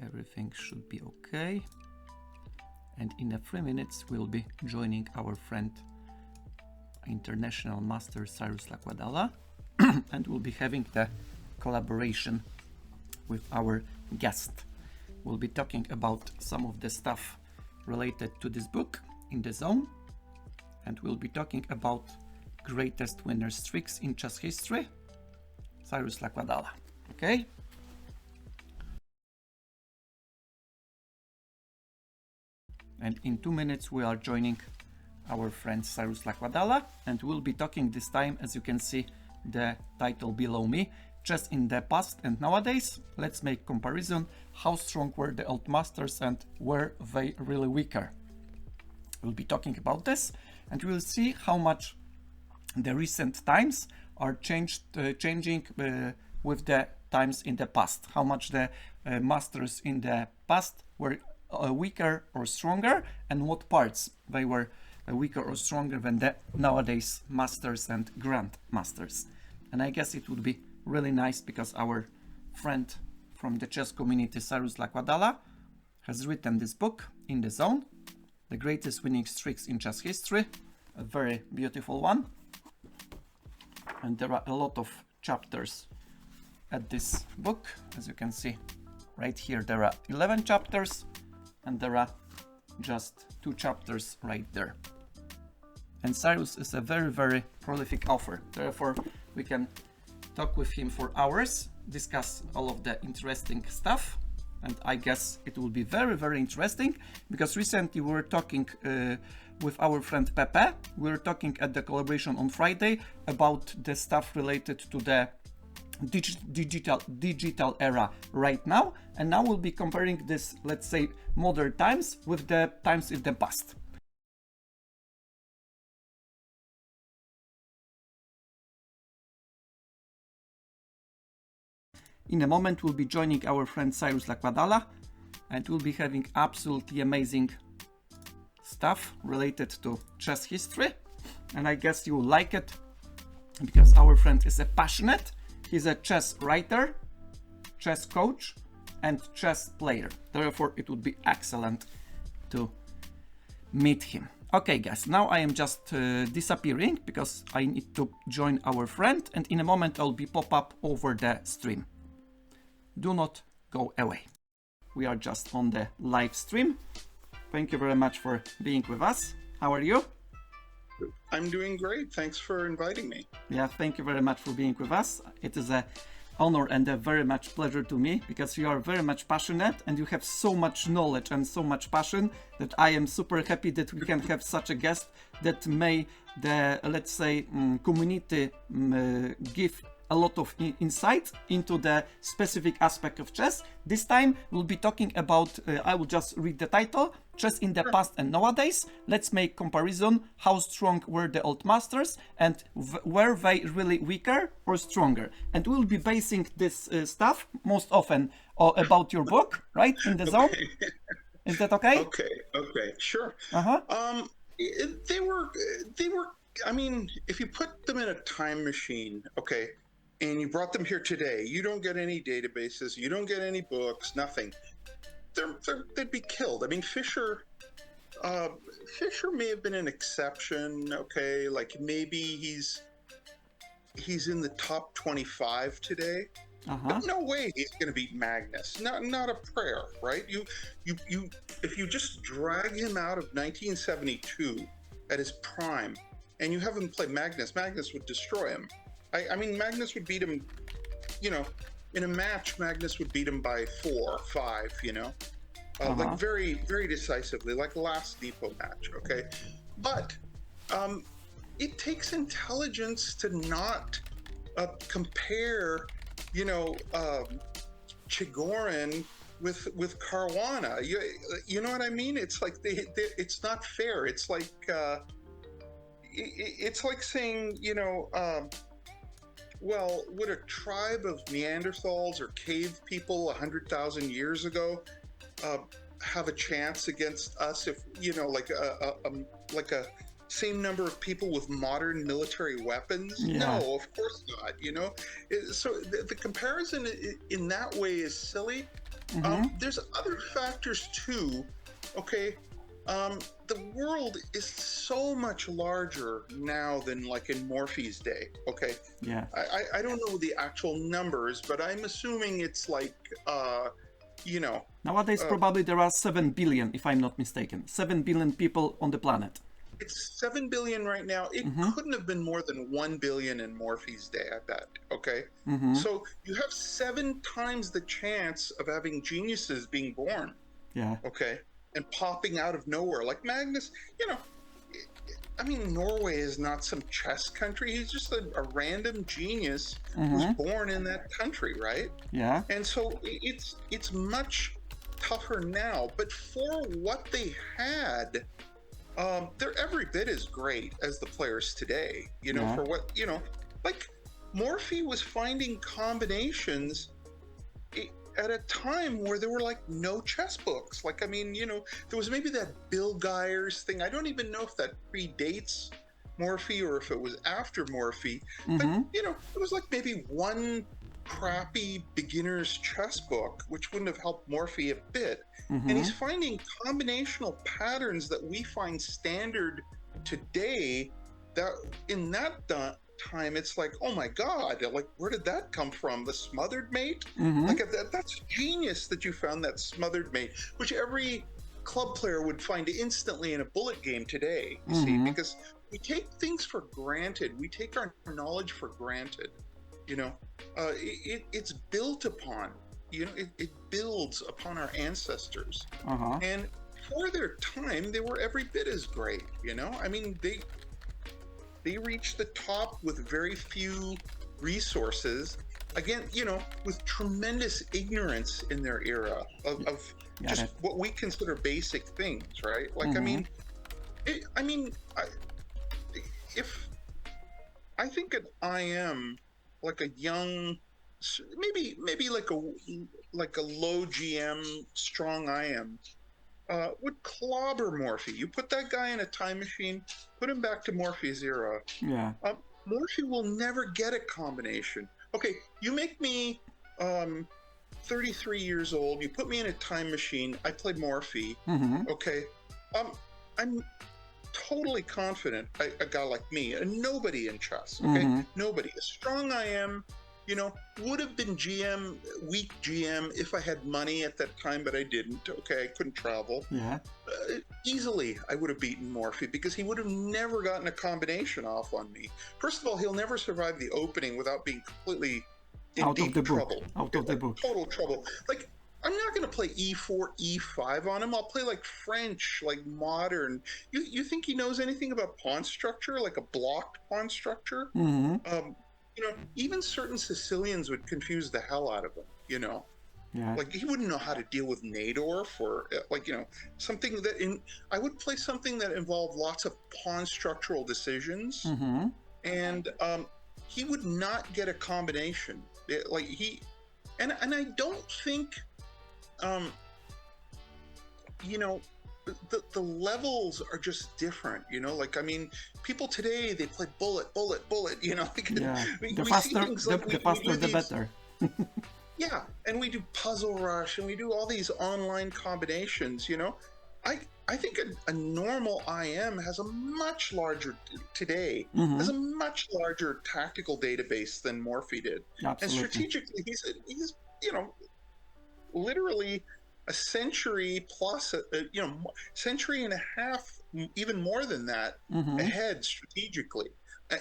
Everything should be okay. And in a 3 minutes, we'll be joining our friend, international master Cyrus Lakdawala, and we'll be having the collaboration with our guest. We'll be talking about some of the stuff related to this book, In the Zone, and we'll be talking about greatest winner streaks in chess history, Cyrus Lakdawala. Okay? And in 2 minutes, we are joining our friend Cyrus Lakdawala, and we'll be talking this time, as you can see the title below me, Chess in the Past and Nowadays. Let's make comparison. How strong were the old masters and were they really weaker? We'll be talking about this, and we'll see how much the recent times are changing with the times in the past. How much the masters in the past were weaker or stronger, and what parts they were weaker or stronger than the nowadays masters and grand masters. And I guess it would be really nice because our friend from the chess community, Cyrus Lakdawala, has written this book, In the Zone, the greatest winning streaks in chess history, a very beautiful one. And there are a lot of chapters at this book. As you can see right here, there are 11 chapters, and there are just 2 chapters right there. And Cyrus is a very, very prolific author. Therefore, we can talk with him for hours, discuss all of the interesting stuff. And I guess it will be very, very interesting, because recently we were talking with our friend Pepe. We were talking at the collaboration on Friday about the stuff related to the digital era right now. And now we'll be comparing this, let's say, modern times with the times in the past. In a moment, we'll be joining our friend Cyrus Lakdawala, and we'll be having absolutely amazing stuff related to chess history. And I guess you will like it, because our friend is a passionate. He's a chess writer, chess coach, and chess player. Therefore, it would be excellent to meet him. Okay, guys, now I am just disappearing because I need to join our friend, and in a moment I'll be pop up over the stream. Do not go away. We are just on the live stream. Thank you very much for being with us. How are you? I'm doing great. Thanks for inviting me. Yeah, thank you very much for being with us. It is an honor and a very much pleasure to me, because you are very much passionate and you have so much knowledge and so much passion that I am super happy that we can have such a guest that may the, let's say, community give a lot of insight into the specific aspect of chess. This time we'll be talking about, I will just read the title, Chess in the Past and Nowadays. Let's make comparison. How strong were the old masters, and were they really weaker or stronger? And we'll be basing this stuff most often about your book, right? In the Zone. Is that okay? Okay, sure. They were, I mean, if you put them in a time machine, okay, and you brought them here today, you don't get any databases, you don't get any books, nothing. They'd be killed. I mean, Fischer may have been an exception, okay, like maybe he's in the top 25 today. But no way he's going to beat Magnus. Not a prayer, right? If you just drag him out of 1972 at his prime, and you have him play Magnus would destroy him. I mean, Magnus would beat him, you know, in a match, Magnus would beat him by 4 or 5, you know, like very, very decisively, like the last Depot match, okay? But it takes intelligence to not compare, you know, Chigorin with Caruana. You know what I mean? It's like it's not fair. It's like saying, you know, well, would a tribe of Neanderthals or cave people 100,000 years ago have a chance against us if, you know, like a same number of people with modern military weapons? Yeah. No, of course not, you know? So the comparison in that way is silly, There's other factors too. Okay, the world is so much larger now than like in Morphy's day. Okay, Yeah. I don't know the actual numbers, but I'm assuming it's like you know, Nowadays, probably there are 7 billion, if I'm not mistaken. 7 billion people on the planet. it's 7 billion right now. It couldn't have been more than 1 billion in Morphy's day, I bet. Okay. So you have 7 times the chance of having geniuses being born. Yeah. Okay. And popping out of nowhere. Like Magnus, you know, I mean, Norway is not some chess country. He's just a random genius who's born in that country, right? Yeah. And so it's much tougher now. But for what they had, they're every bit as great as the players today. You know, for what, you know, like Morphy was finding combinations at a time where there were like no chess books. Like, I mean, you know, there was maybe that Bill Geyers thing. I don't even know if that predates Morphy or if it was after Morphy. But, you know, it was like maybe one crappy beginner's chess book, which wouldn't have helped Morphy a bit. And he's finding combinational patterns that we find standard today that in that time it's like, oh my god, like where did that come from? The smothered mate? Like that's genius that you found that smothered mate, which every club player would find instantly in a bullet game today, you see, because we take things for granted. We take our knowledge for granted, you know. It's built upon, you know, it builds upon our ancestors. And for their time, they were every bit as great, you know. I mean, they reached the top with very few resources. Again, you know, with tremendous ignorance in their era of just what we consider basic things, right? Like, if I think I am like a young, maybe like a low GM, strong IM, would clobber Morphy. You put that guy in a time machine, put him back to Morphy's era. Yeah. Morphy will never get a combination. Okay, you make me 33 years old, you put me in a time machine, I play Morphy. Okay, I'm totally confident a guy like me, a nobody in chess, okay? Nobody. As strong I am, you know, would have been GM, weak GM if I had money at that time, but I didn't. Okay, I couldn't travel. Yeah. Easily, I would have beaten Morphy because he would have never gotten a combination off on me. First of all, he'll never survive the opening without being completely in deep trouble. Out of the book. Total trouble. Like, I'm not going to play E4, E5 on him. I'll play like French, like modern. You think he knows anything about pawn structure, like a blocked pawn structure? You know, even certain Sicilians would confuse the hell out of him, you know? Yeah. Like, he wouldn't know how to deal with Nadorf or, like, you know, something that I would play something that involved lots of pawn structural decisions. And he would not get a combination. And I don't think, you know, the levels are just different, you know. Like, I mean, people today, they play bullet, you know. The faster the better. Yeah, and we do Puzzle Rush, and we do all these online combinations, you know. I think a normal IM has a much larger, today, has a much larger tactical database than Morphy did. Absolutely. And strategically, he's you know, literally a century plus, you know, century and a half, even more than that, ahead strategically.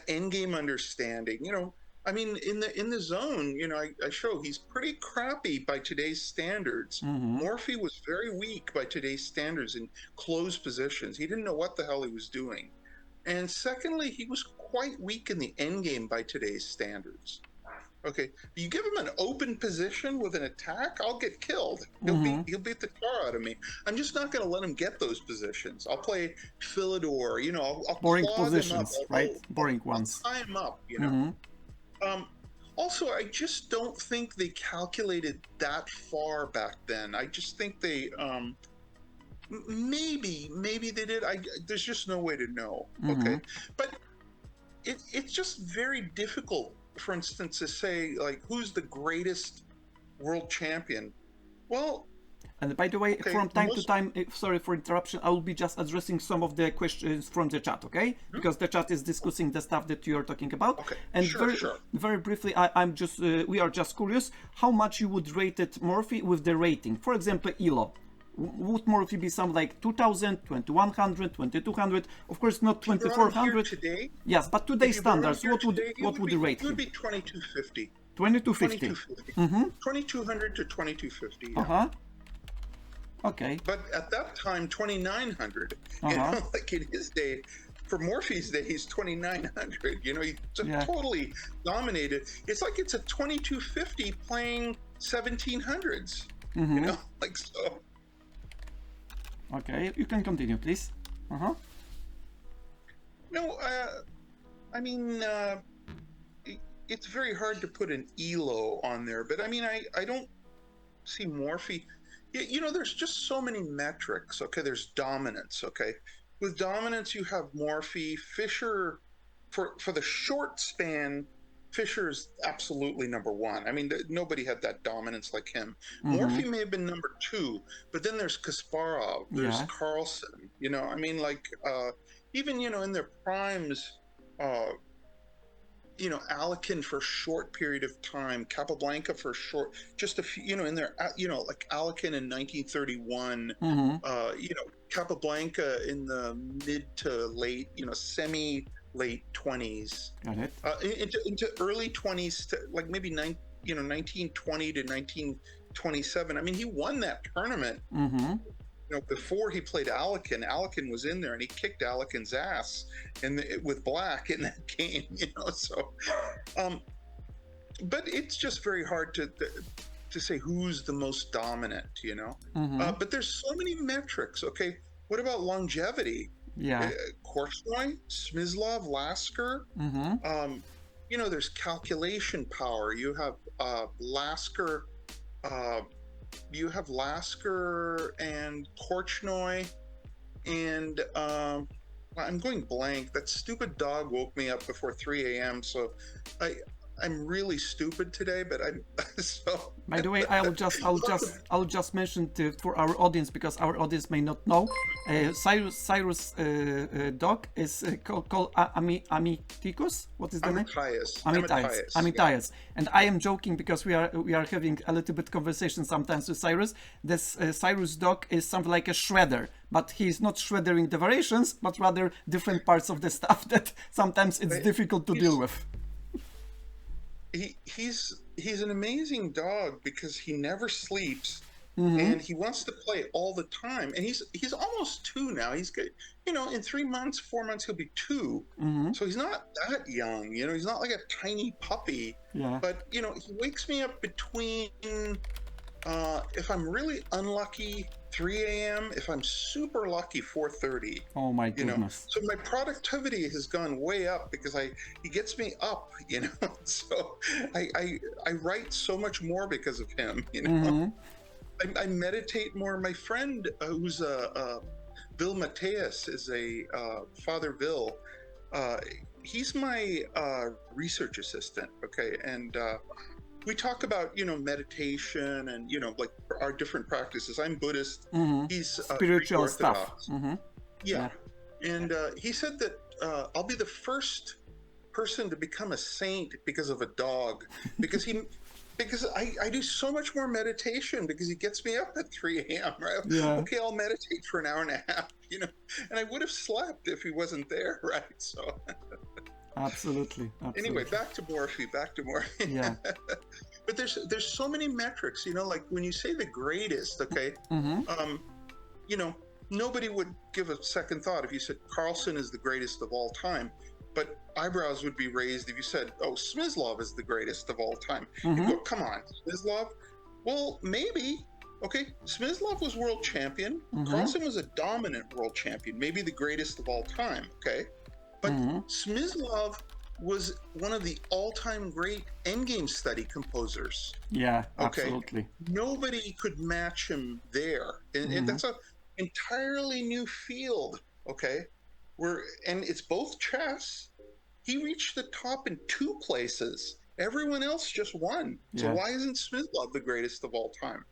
Endgame understanding, you know. I mean, in the zone, you know, I show he's pretty crappy by today's standards. Morphy was very weak by today's standards in closed positions. He didn't know what the hell he was doing. And secondly, he was quite weak in the endgame by today's standards. Okay, you give him an open position with an attack, I'll get killed. He'll beat the tar out of me. I'm just not going to let him get those positions. I'll play Philidor, you know, I'll boring clog positions, him up. right? Boring ones. I'll tie him up, you know. Also, I just don't think they calculated that far back then. I just think they, maybe they did. There's just no way to know. Okay, but it's just very difficult, for instance, to say like who's the greatest world champion Well, And by the way, okay, from time to time, sorry for interruption, I will be just addressing some of the questions from the chat, okay? Because the chat is discussing the stuff that you are talking about. Okay, And sure. very briefly, we are just curious how much you would rate it, Morphy, with the rating. For example, ELO. Would Morphy be some like 2000, 2100, 2200? Of course, not 2400. Today? Yes, but today's standards, what would the rate be? It would be 2250. 2250. 2200 to 2250. Yeah. Uh-huh. Okay. But at that time, 2900. You know, like in his day, for Morphy's day, he's 2900. You know, he totally dominated. It's like it's a 2250 playing 1700s. You know, like so. Okay, you can continue, please. No, I mean, it's very hard to put an ELO on there, but I mean, I don't see Morphy. You know, there's just so many metrics. Okay, there's dominance. Okay, with dominance, you have Morphy. Fischer, for the short span, Fischer's absolutely number one. I mean, nobody had that dominance like him. Morphy may have been number two, but then there's Kasparov, there's Carlsen. You know, I mean, like even, you know, in their primes, you know, Alekin for a short period of time, Capablanca for a short, just a few, you know, in there, you know, like Alekin in 1931, you know, Capablanca in the mid to late, you know, late 20s, Got it. Into early 20s, to like maybe 1920 to 1927. I mean, he won that tournament. You know, before he played Alekin, Alekin was in there and he kicked Alekin's ass with black in that game, you know, so but it's just very hard to say who's the most dominant, you know. But there's so many metrics. Okay, what about longevity? Korchnoi, Smyslov, Lasker. You know, there's calculation power. You have Lasker. You have Lasker and Korchnoi, and I'm going blank. That stupid dog woke me up before 3 a.m. So I'm really stupid today, but I'm so. By the way, I'll just mention for our audience, because our audience may not know. Cyrus dog is called Amiticus. What is the name? Amitias. And I am joking because we are having a little bit conversation sometimes with Cyrus. This Cyrus dog is something like a shredder, but he's not shreddering the variations, but rather different parts of the stuff that sometimes it's difficult to deal with. He's an amazing dog because he never sleeps, and he wants to play all the time. And he's almost 2 now. He's good, you know. In 3 months, 4 months, he'll be 2. So he's not that young. You know, he's not like a tiny puppy. But you know, he wakes me up between if I'm really unlucky, 3 a.m. If I'm super lucky, 4:30. Oh my goodness! You know? So my productivity has gone way up because he gets me up. You know, so I write so much more because of him. You know, I meditate more. My friend who's Bill Mateus is a Father Bill. He's my research assistant. Okay, and. We talk about, you know, meditation and, you know, like our different practices. I'm Buddhist. He's spiritual stuff. And he said that I'll be the first person to become a saint because of a dog, because I do so much more meditation because he gets me up at 3 a.m. Right? Okay, I'll meditate for an hour and a half, you know, and I would have slept if he wasn't there, right? So. Absolutely. Anyway, back to Morphy. Yeah. But there's so many metrics, you know, like when you say the greatest, okay, you know, nobody would give a second thought if you said Carlsen is the greatest of all time, but eyebrows would be raised if you said, oh, Smyslov is the greatest of all time. You go, come on, Smyslov? Well, maybe. Okay, Smyslov was world champion. Carlsen was a dominant world champion, maybe the greatest of all time, okay? But Smyslov was one of the all-time great endgame study composers. Yeah, absolutely. Okay? Nobody could match him there. And that's an entirely new field, okay? And it's both chess. He reached the top in 2 places. Everyone else just won. So why isn't Smyslov the greatest of all time?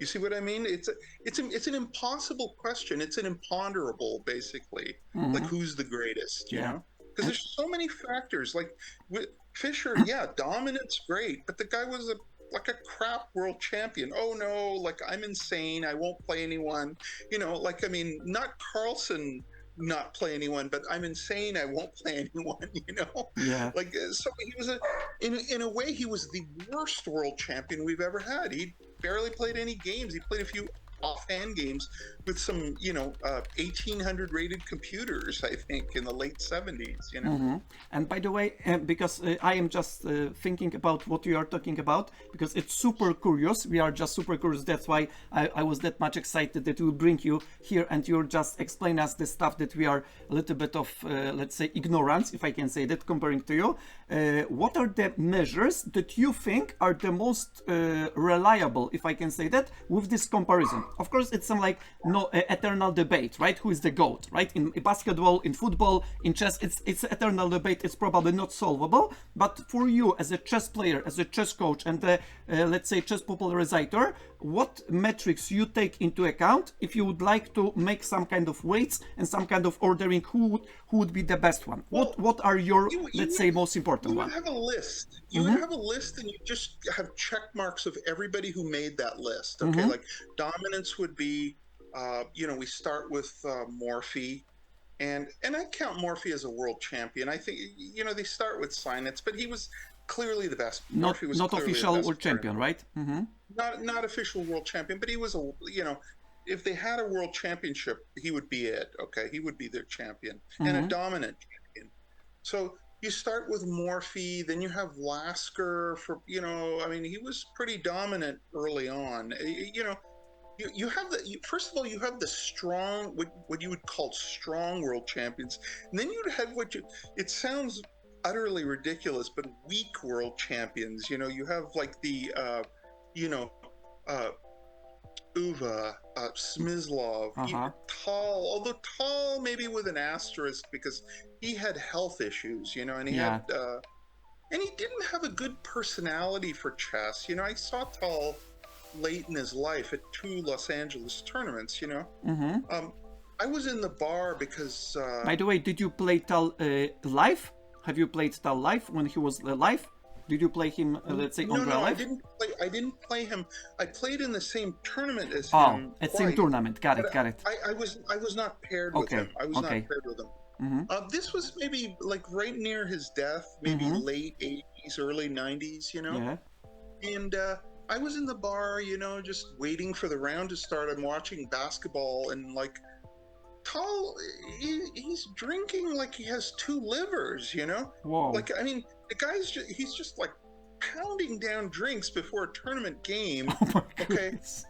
You see what I mean? It's an impossible question. It's an imponderable, basically. Like who's the greatest? You Yeah. know, because there's so many factors. Like with Fischer, yeah, dominance great, but the guy was like a crap world champion. Oh no, like I'm insane. I won't play anyone. You know, like I mean, not Carlsen not play anyone, but I'm insane. I won't play anyone. You know, Yeah. like so he was in a way he was the worst world champion we've ever had. He barely played any games. He played a few offhand games with some, 1800 rated computers, I think, in the late 70s, you know. And by the way, because I am just thinking about what you are talking about, because it's super curious. We are just super curious. That's why I was that much excited that we'll bring you here and you'll just explain us the stuff that we are a little bit of, let's say, ignorance, if I can say that, comparing to you. What are the measures that you think are the most reliable, if I can say that, with this comparison? Of course, it's some like no eternal debate, right? Who is the GOAT, right? In basketball, in football, in chess, it's eternal debate. It's probably not solvable. But for you, as a chess player, as a chess coach, and let's say chess popularizer, what metrics you take into account if you would like to make some kind of weights and some kind of ordering? Who would be the best one? Well, what are your, let's say, most important you would one? have a list. You would have a list, and you just have check marks of everybody who made that list. Okay, like dominance would be, we start with Morphy, and I count Morphy as a world champion. I think they start with Sinets, but he was clearly the best. Morphy was not clearly official the best world champion, right? Not official world champion, but he was if they had a world championship, he would be it. Okay, he would be their champion and a dominant champion. So you start with Morphy, then you have Lasker for I mean he was pretty dominant early on. You have first of all you have the strong what you would call strong world champions, and then you'd have it sounds utterly ridiculous, but weak world champions. You have like the Uva, Smyslov, Tall, although Tall maybe with an asterisk because he had health issues, and he had and he didn't have a good personality for chess. I saw Tall late in his life at 2 Los Angeles tournaments. I was in the bar because by the way, did you play Tal live? Have you played Tal live when he was live? Did you play him, let's say, on real life? I didn't play him. I played in the same tournament as him. Oh, at same tournament. Got it. I was not paired with him. I was not paired with him. This was maybe like right near his death, maybe late 80s, early 90s, Yeah. And I was in the bar, just waiting for the round to start. I'm watching basketball, and like Tall, he's drinking like he has 2 livers, Whoa. Like, I mean, the guy's he's just like pounding down drinks before a tournament game. Oh my okay. goodness.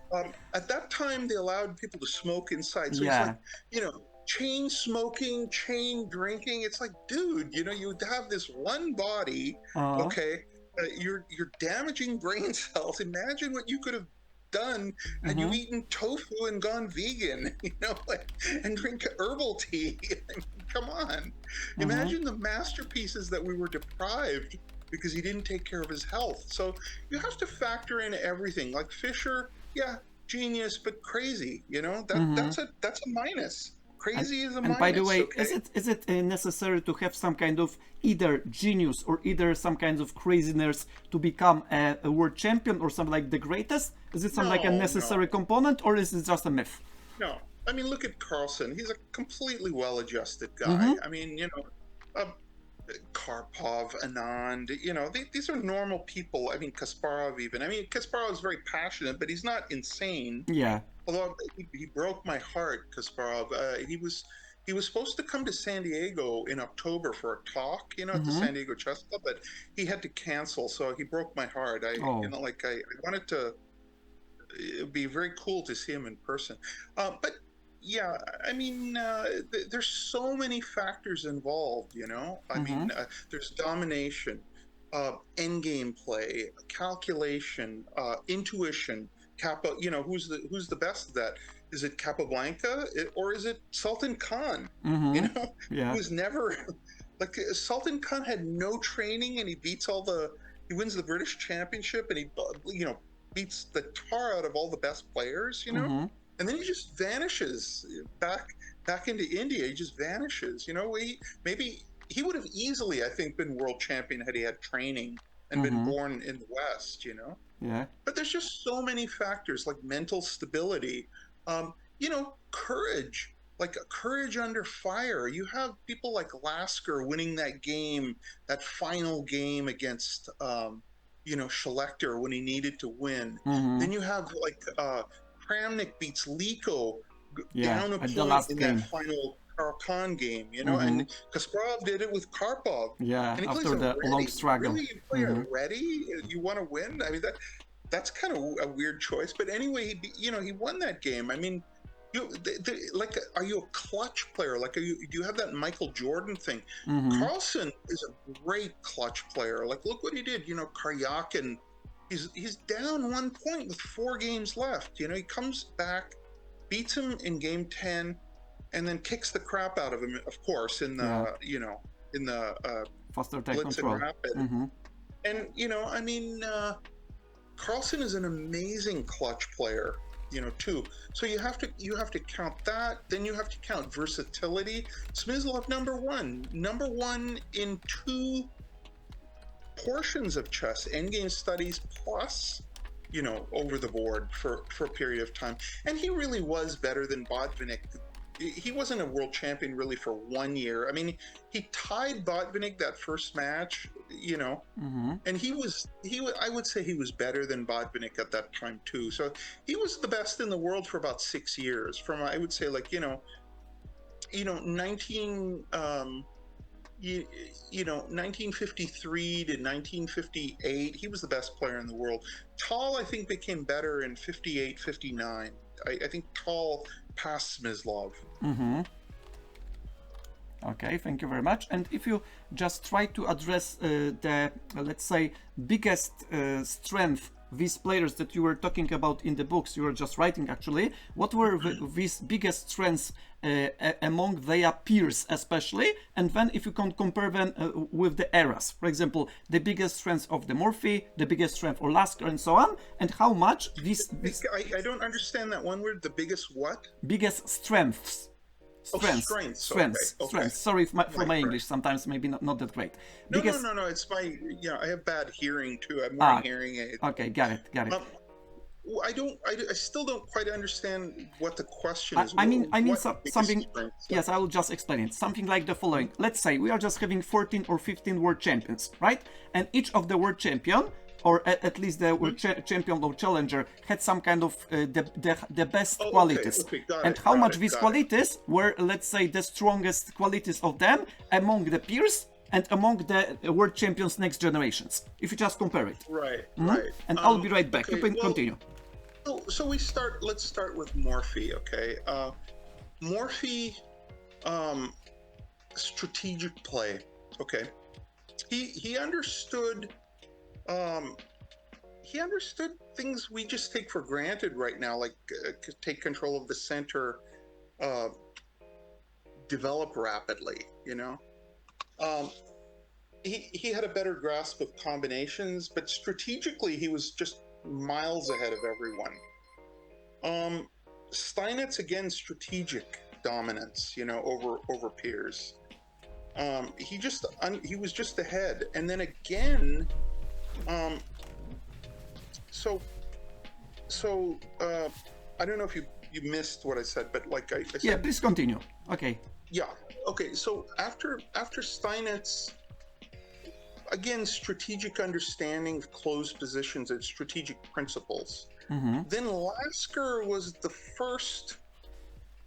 At that time, they allowed people to smoke inside. So it's like, chain smoking, chain drinking. It's like, dude, you have this one body. Okay. You're damaging brain cells. Imagine what you could have done had you eaten tofu and gone vegan, and drink herbal tea. I mean, come on. Imagine the masterpieces that we were deprived because he didn't take care of his health. So you have to factor in everything. Like Fischer, genius, but crazy, that's a minus. Crazy is a minus. And by the way, is it necessary to have some kind of either genius or either some kinds of craziness to become a world champion or something like the greatest? Is it something like a necessary component, or is it just a myth? No. I mean, look at Carlsen. He's a completely well-adjusted guy. I mean, Karpov, Anand, these are normal people. I mean, Kasparov even. I mean, Kasparov is very passionate, but he's not insane. Yeah. Although he broke my heart, Kasparov. He was supposed to come to San Diego in October for a talk, at the San Diego Chess Club, but he had to cancel, so he broke my heart. I wanted to. It'd be very cool to see him in person, but. Yeah, I mean, there's so many factors involved, I mean, there's domination, endgame play, calculation, intuition, who's the best of that? Is it Capablanca or is it Sultan Khan? Who's never, like Sultan Khan had no training and he wins the British championship and he, beats the tar out of all the best players, you know, and then he just vanishes back into India. He just vanishes, you know. Maybe he would have easily, I think, been world champion had he had training and been born in the West, you know. Yeah. But there's just so many factors like mental stability, you know, courage, like courage under fire. You have people like Lasker winning that game, that final game against, you know, Schlechter when he needed to win. Then you have like Kramnik beats Liko Yeah, down a at the point last in that game. final Khan game, you know, and Kasparov did it with Karpov. Yeah, And he plays after the long already. struggle. Really, you play already? You want to win? I mean, that's kind of a weird choice. But anyway, you know, he won that game. I mean, like, are you a clutch player? Like, do you have that Michael Jordan thing? Carlsen is a great clutch player. Like, look what he did. You know, Karyakin, he's down 1 point with 4 games left. You know, he comes back, beats him in game 10, and then kicks the crap out of him, of course, in the you know, in the faster take blitz control. and rapid. And you know, I mean, Carlsen is an amazing clutch player, you know, too. So you have to count that. Then you have to count versatility. Smyslov number one in 2 portions of chess, endgame studies plus, you know, over the board for a period of time. And he really was better than Botvinnik. He wasn't a world champion really for 1 year. I mean, he tied Botvinnik that first match, you know, and I would say he was better than Botvinnik at that time too. So he was the best in the world for about 6 years, from, I would say, like, you know, 1953 to 1958, he was the best player in the world. Tal, I think, became better in 58, 59. I think Tal passed Smyslov. Okay, thank you very much. And if you just try to address the, let's say, biggest strength these players that you were talking about in the books you were just writing, actually, what were these biggest strengths among their peers especially, and then if you can compare them with the eras, for example, the biggest strengths of the Murphy, the biggest strength of Lasker, and so on, and how much this I don't understand that one word. The biggest what? Biggest strengths. Strengths. Okay. Sorry for my English. Sometimes maybe not that great. No. It's my, I have bad hearing too. I'm wearing hearing aids. Okay, got it. I still don't quite understand what the question is. I mean something. Yes, I will just explain it. Something like the following. Let's say we are just having 14 or 15 world champions, right? And each of the world champion, or at least the champion or challenger, had some kind of the best qualities. And how much these qualities were, let's say, the strongest qualities of them among the peers and among the world champions next generations, if you just compare it. Right. And I'll be right back. You can continue. So let's start with Morphy, okay? Morphy, strategic play, okay? He understood things we just take for granted right now, like take control of the center, develop rapidly, you know? He had a better grasp of combinations, but strategically he was just miles ahead of everyone. Steinitz, again, strategic dominance, you know, over peers. He was just ahead, and then again, so I don't know if you missed what I said, but like I said, yeah, please continue. Okay. Yeah. Okay. So after Steinitz, again, strategic understanding of closed positions and strategic principles. Then Lasker was the first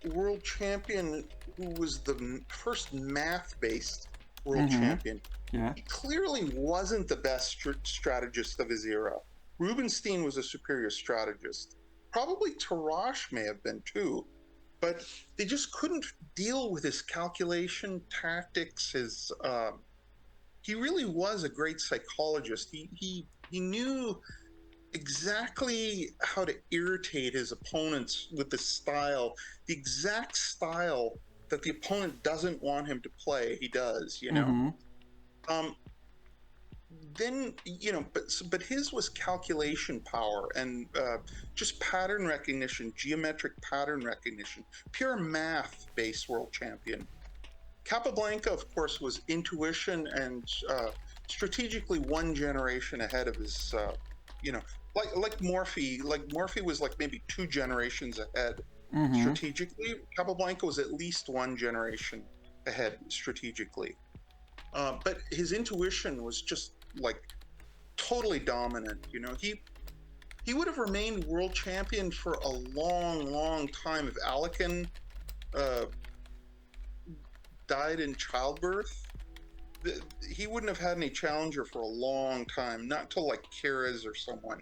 world champion who was the first math-based world champion. Yeah. He clearly wasn't the best strategist of his era. Rubinstein was a superior strategist. Probably Tarrasch may have been too, but they just couldn't deal with his calculation, tactics, his... he really was a great psychologist. He knew exactly how to irritate his opponents with the style, the exact style that the opponent doesn't want him to play. He does, you know. then but his was calculation power and just pattern recognition, geometric pattern recognition, pure math-based world champion. Capablanca, of course, was intuition and strategically one generation ahead of his, like Morphy. Like Morphy was like maybe 2 generations ahead strategically. Capablanca was at least 1 generation ahead strategically. But his intuition was just like totally dominant. He would have remained world champion for a long, long time if Alekin died in childbirth. He wouldn't have had any challenger for a long time, not till like Keres or someone,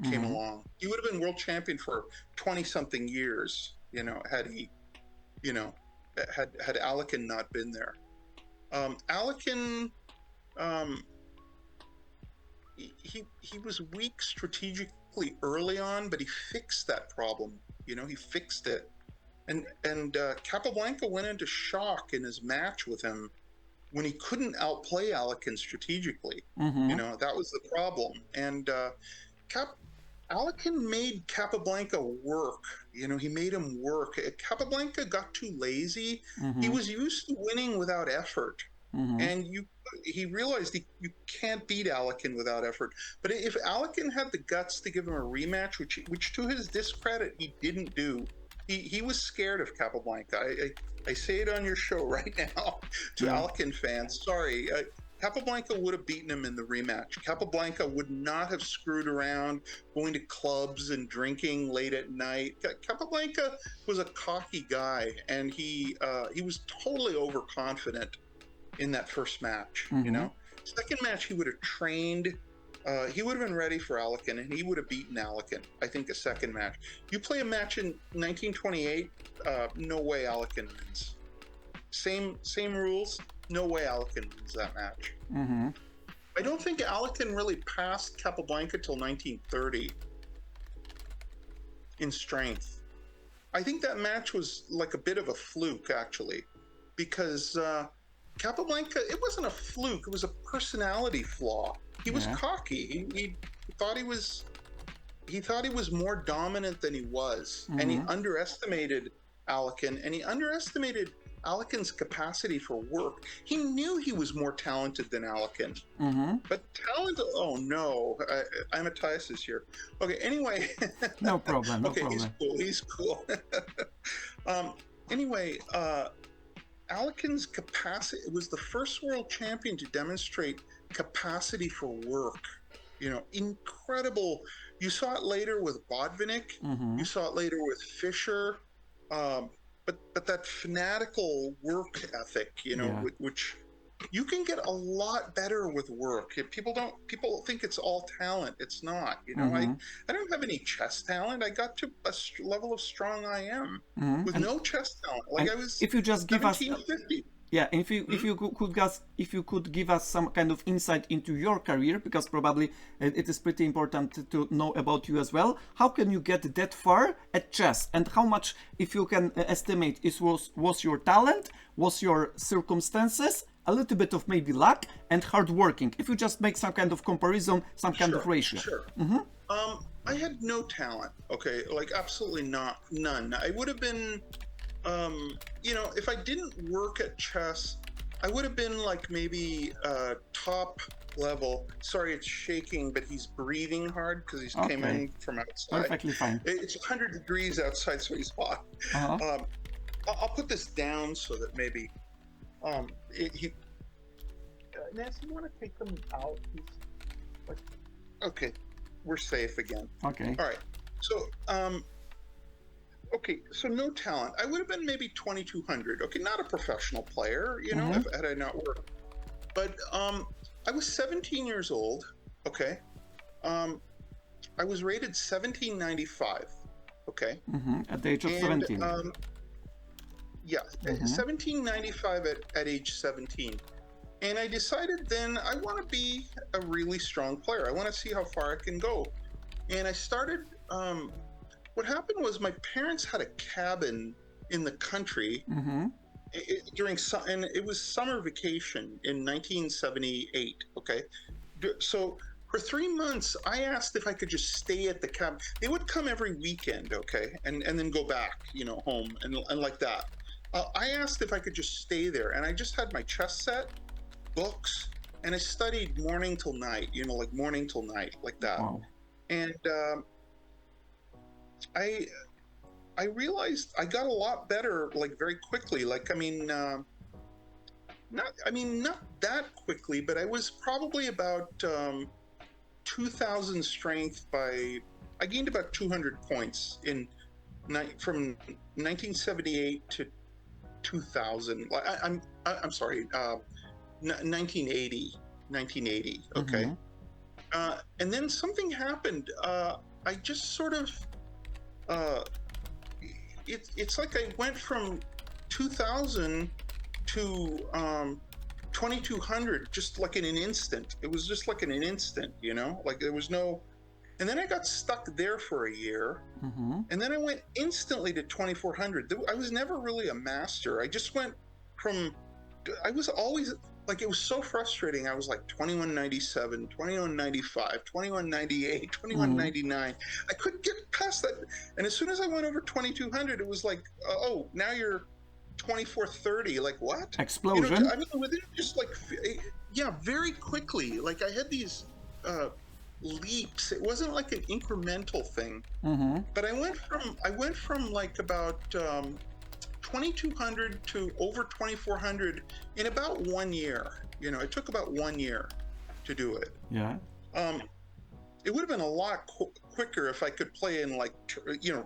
came along. He would have been world champion for 20 something years, had he, had Alekin not been there. Alekin, he was weak strategically early on, but he fixed that problem. He fixed it. And Capablanca went into shock in his match with him when he couldn't outplay Alekin strategically. That was the problem. And Alekin made Capablanca work. He made him work. Capablanca got too lazy. He was used to winning without effort. And he realized you can't beat Alekin without effort. But if Alekin had the guts to give him a rematch, which to his discredit he didn't do, he was scared of Capablanca. I say it on your show right now to Alekin fans. Sorry, Capablanca would have beaten him in the rematch. Capablanca would not have screwed around, going to clubs and drinking late at night. Capablanca was a cocky guy, and he was totally overconfident in that first match. Second match he would have trained. He would have been ready for Alekin, and he would have beaten Alekin. I think a second match. You play a match in 1928, no way Alekin wins. Same rules, no way Alekin wins that match. I don't think Alekin really passed Capablanca till 1930 in strength. I think that match was like a bit of a fluke, actually, because Capablanca, it wasn't a fluke, it was a personality flaw. He was cocky. He thought he was more dominant than he was, and he underestimated Alekin, and he underestimated Alekin's capacity for work. He knew he was more talented than Alekin, but talent. Oh no, I'm a Matthias here. Okay, anyway. No problem. No problem. He's cool. Anyway, Alekin's capacity, it was the first world champion to demonstrate capacity for work. Incredible. You saw it later with Botvinnik. You saw it later with Fischer. But that fanatical work ethic, which you can get a lot better with work. People think it's all talent. It's not. I don't have any chess talent. I got to a level of strong I am with no chess talent. Like I was. If you just give us. Yeah, and if you could give us some kind of insight into your career, because probably it is pretty important to know about you as well. How can you get that far at chess, and how much, if you can estimate, was your talent, was your circumstances, a little bit of maybe luck, and hard working? If you just make some kind of comparison, some kind of ratio. Sure. I had no talent. Okay, like absolutely none. I would have been. If I didn't work at chess, I would have been like maybe top level. Sorry, it's shaking, but he's breathing hard because he's came in from outside. Perfectly fine. It's 100 degrees outside, so he's hot. I'll put this down so that maybe Nancy, you want to take them out? Okay, we're safe again. Okay. All right. So okay, so no talent. I would have been maybe 2,200. Okay, not a professional player, if had I not worked. But I was 17 years old. Okay, I was rated 1795. Okay, at the age of 17. Yeah, 1795 at age 17. And I decided then I want to be a really strong player. I want to see how far I can go. And I started. What happened was my parents had a cabin in the country and it was summer vacation in 1978. Okay, So for 3 months, I asked if I could just stay at the camp. They would come every weekend, okay, and then go back, home and like that. I asked if I could just stay there, and I just had my chess set, books, and I studied morning till night, like morning till night, like that. Wow. And I realized I got a lot better, like very quickly. Like, not that quickly, but I was probably about 2,000 strength I gained about 200 points from 1978 to 2000. I'm sorry, 1980. Okay. Mm-hmm. And then something happened. I just sort of, it's like I went from 2000 to 2200 just like in an instant. It was just like in an instant, like there was no. And then I got stuck there for a year. Mm-hmm. And then I went instantly to 2400. I was never really a master. I just went I was always like, it was so frustrating. I was like 2197, 2195, 2198, 2199. I couldn't get past that. And as soon as I went over 2200, it was like, oh, now you're 2430. Like, what? Explosion. Within just like, yeah, very quickly. Like I had these leaps. It wasn't like an incremental thing. Mm-hmm. But I went from like about 2200 to over 2400 in about 1 year. It took about 1 year to do it. Yeah. It would have been a lot quicker if I could play in like,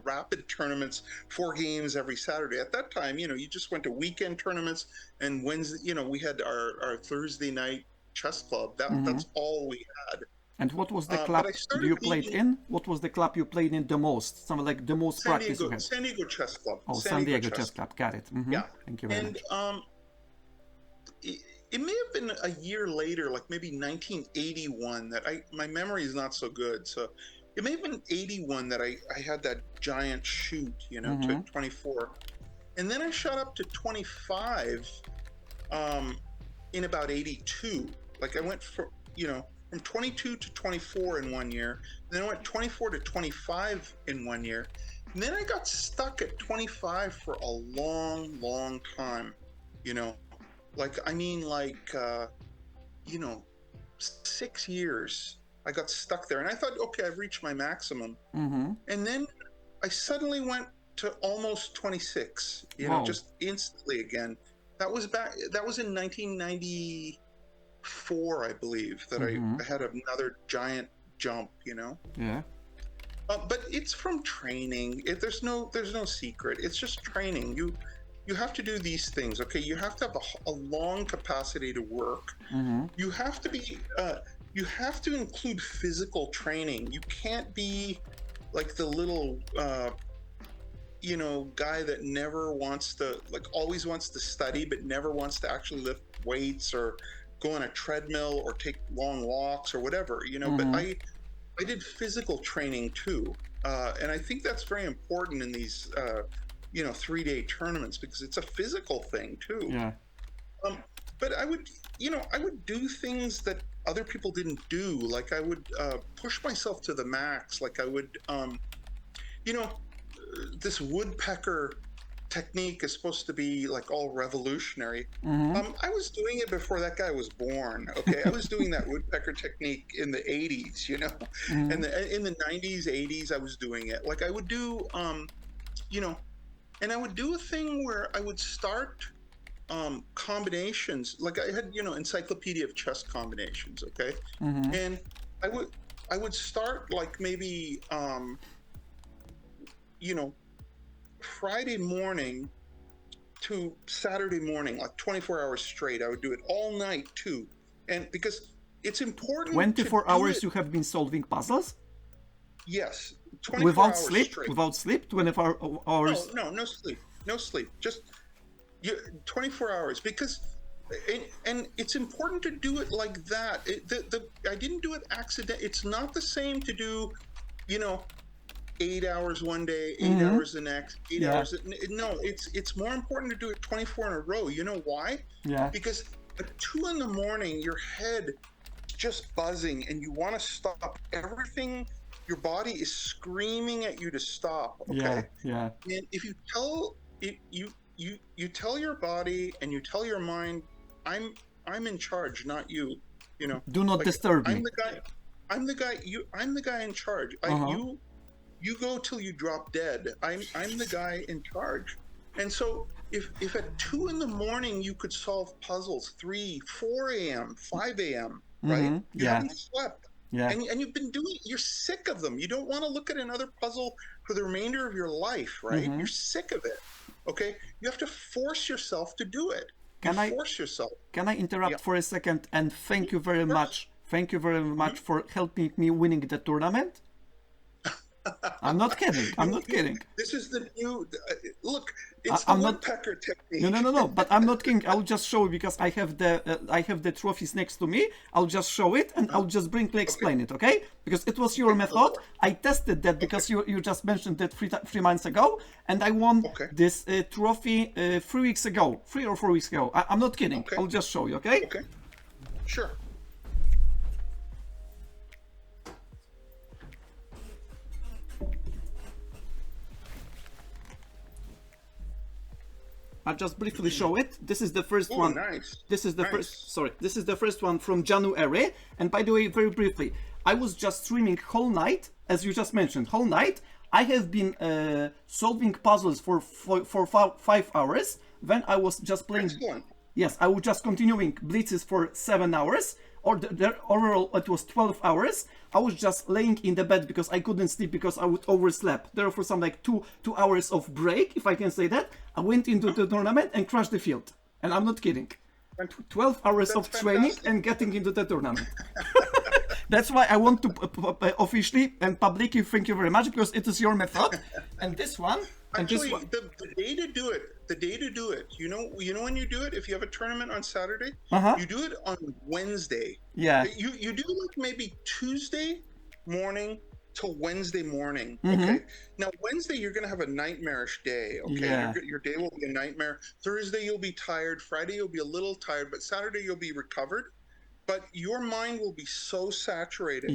rapid tournaments, 4 games every Saturday. At that time, you just went to weekend tournaments, and Wednesday, we had our Thursday night chess club. That's all we had. And what was the club you played in? What was the club you played in the most? Something like the most practice you had? San Diego Chess Club. Oh, San Diego Chess Club. Got it. Mm-hmm. Yeah. Thank you very much. It may have been a year later, like maybe 1981, that my memory is not so good. So it may have been 81 that I had that giant shoot, to 24. And then I shot up to 25 in about 82. Like I went from 22 to 24 in 1 year. Then I went 24 to 25 in 1 year. And then I got stuck at 25 for a long, long time, Like, 6 years. I got stuck there. And I thought, okay, I've reached my maximum. Mm-hmm. And then I suddenly went to almost 26, just instantly again. That was in 1994, I believe, that I had another giant jump, Yeah. But it's from training. There's no secret. It's just training. You have to do these things, okay? You have to have a long capacity to work. Mm-hmm. You have to be. You have to include physical training. You can't be like the little, guy that never wants to, like, always wants to study but never wants to actually lift weights or go on a treadmill or take long walks or whatever. But I did physical training too, and I think that's very important in these. 3-day tournaments, because it's a physical thing too. Yeah. But I would do things that other people didn't do. Like I would push myself to the max. Like I would, this woodpecker technique is supposed to be like all revolutionary. Mm-hmm. I was doing it before that guy was born. Okay, I was doing that woodpecker technique in the 80s. Mm-hmm. And in the 90s, 80s, I was doing it. Like I would do, and I would do a thing where I would start combinations. Like I had, encyclopedia of chess combinations, okay? Mm-hmm. And I would start like maybe, Friday morning to Saturday morning, like 24 hours straight. I would do it all night too. And because it's important. 24 hours you have been solving puzzles? Yes. Without sleep? Straight. Without sleep? 24 hours? No sleep. No sleep. Just 24 hours. Because, and it's important to do it like that. I didn't do it accidentally. It's not the same to do, 8 hours one day, 8 hours the next, 8 hours. No, it's more important to do it 24 in a row. You know why? Yeah. Because at 2 a.m, your head just buzzing and you want to stop everything. Your body is screaming at you to stop. Okay. Yeah. And if you tell it, you tell your body and you tell your mind, I'm in charge, not you. You know, Do not like disturb me. I'm the guy. I'm the guy in charge. You go till you drop dead. I'm the guy in charge. And so if at 2 a.m. you could solve puzzles, 3, 4 a.m., 5 a.m., right? You haven't slept. Yeah. And you've been doing, you're sick of them. You don't want to look at another puzzle for the remainder of your life, right? You're sick of it. Okay. You have to force yourself to do it. Force yourself. Can I interrupt for a second and thank you very much. Thank you very much for helping me winning the tournament. I'm not kidding. This is the new look. It's the woodpecker technique. No. But I'm not kidding. I'll just show you because I have the trophies next to me. I'll just show it and I'll just briefly explain it, okay? Because it was your method. I tested that because you just mentioned it 3 months ago, and I won this trophy 3 weeks ago, 3 or 4 weeks ago. I'm not kidding. Okay. I'll just show you, okay? Okay. Sure. I'll just briefly show it. This is the first one. Nice. This is the first. Sorry, this is the first one from January. And by the way, very briefly, I was just streaming whole night, as you just mentioned, whole night. I have been solving puzzles for 5 hours. Then I was just playing. Excellent. Yes, I was just continuing blitzes for 7 hours. Or overall, it was 12 hours. I was just laying in the bed because I couldn't sleep because I would oversleep. Therefore, some like two hours of break, if I can say that, I went into the tournament and crashed the field. And I'm not kidding. 12 hours of training and getting into the tournament. That's why I want to officially and publicly thank you very much, because it is your method. And this one. Actually, the day to do it, you know when you do it, if you have a tournament on Saturday, you do it on Wednesday. Yeah. You do like maybe Tuesday morning till Wednesday morning. Okay. Now Wednesday you're gonna have a nightmarish day. Okay. Yeah. Your day will be a nightmare. Thursday you'll be tired. Friday you'll be a little tired, but Saturday you'll be recovered. But your mind will be so saturated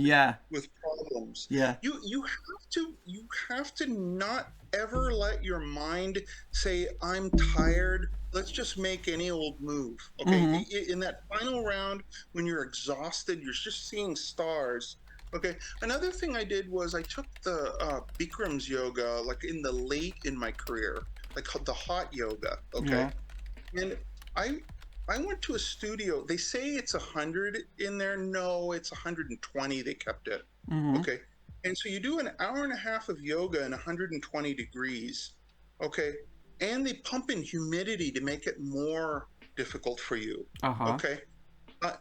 with problems. Yeah. You have to not ever let your mind say, I'm tired, let's just make any old move. Okay. In that final round, when you're exhausted, you're just seeing stars. Okay. Another thing I did was I took the Bikram's yoga, like in the late in my career, like the hot yoga. Okay. And I went to a studio. They say it's 100 in there. No, it's 120. They kept it. Okay. And so you do an hour and a half of yoga in 120 degrees. Okay. And they pump in humidity to make it more difficult for you. Okay.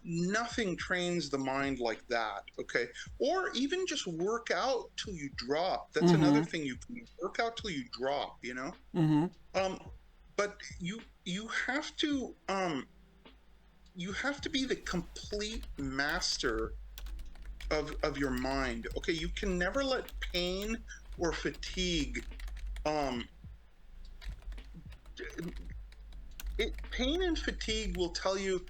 Nothing trains the mind like that. Okay. Or even just work out till you drop. That's another thing you can work out till you drop, you know? But you have to be the complete master of your mind. Okay, you can never let pain or fatigue pain and fatigue will tell you,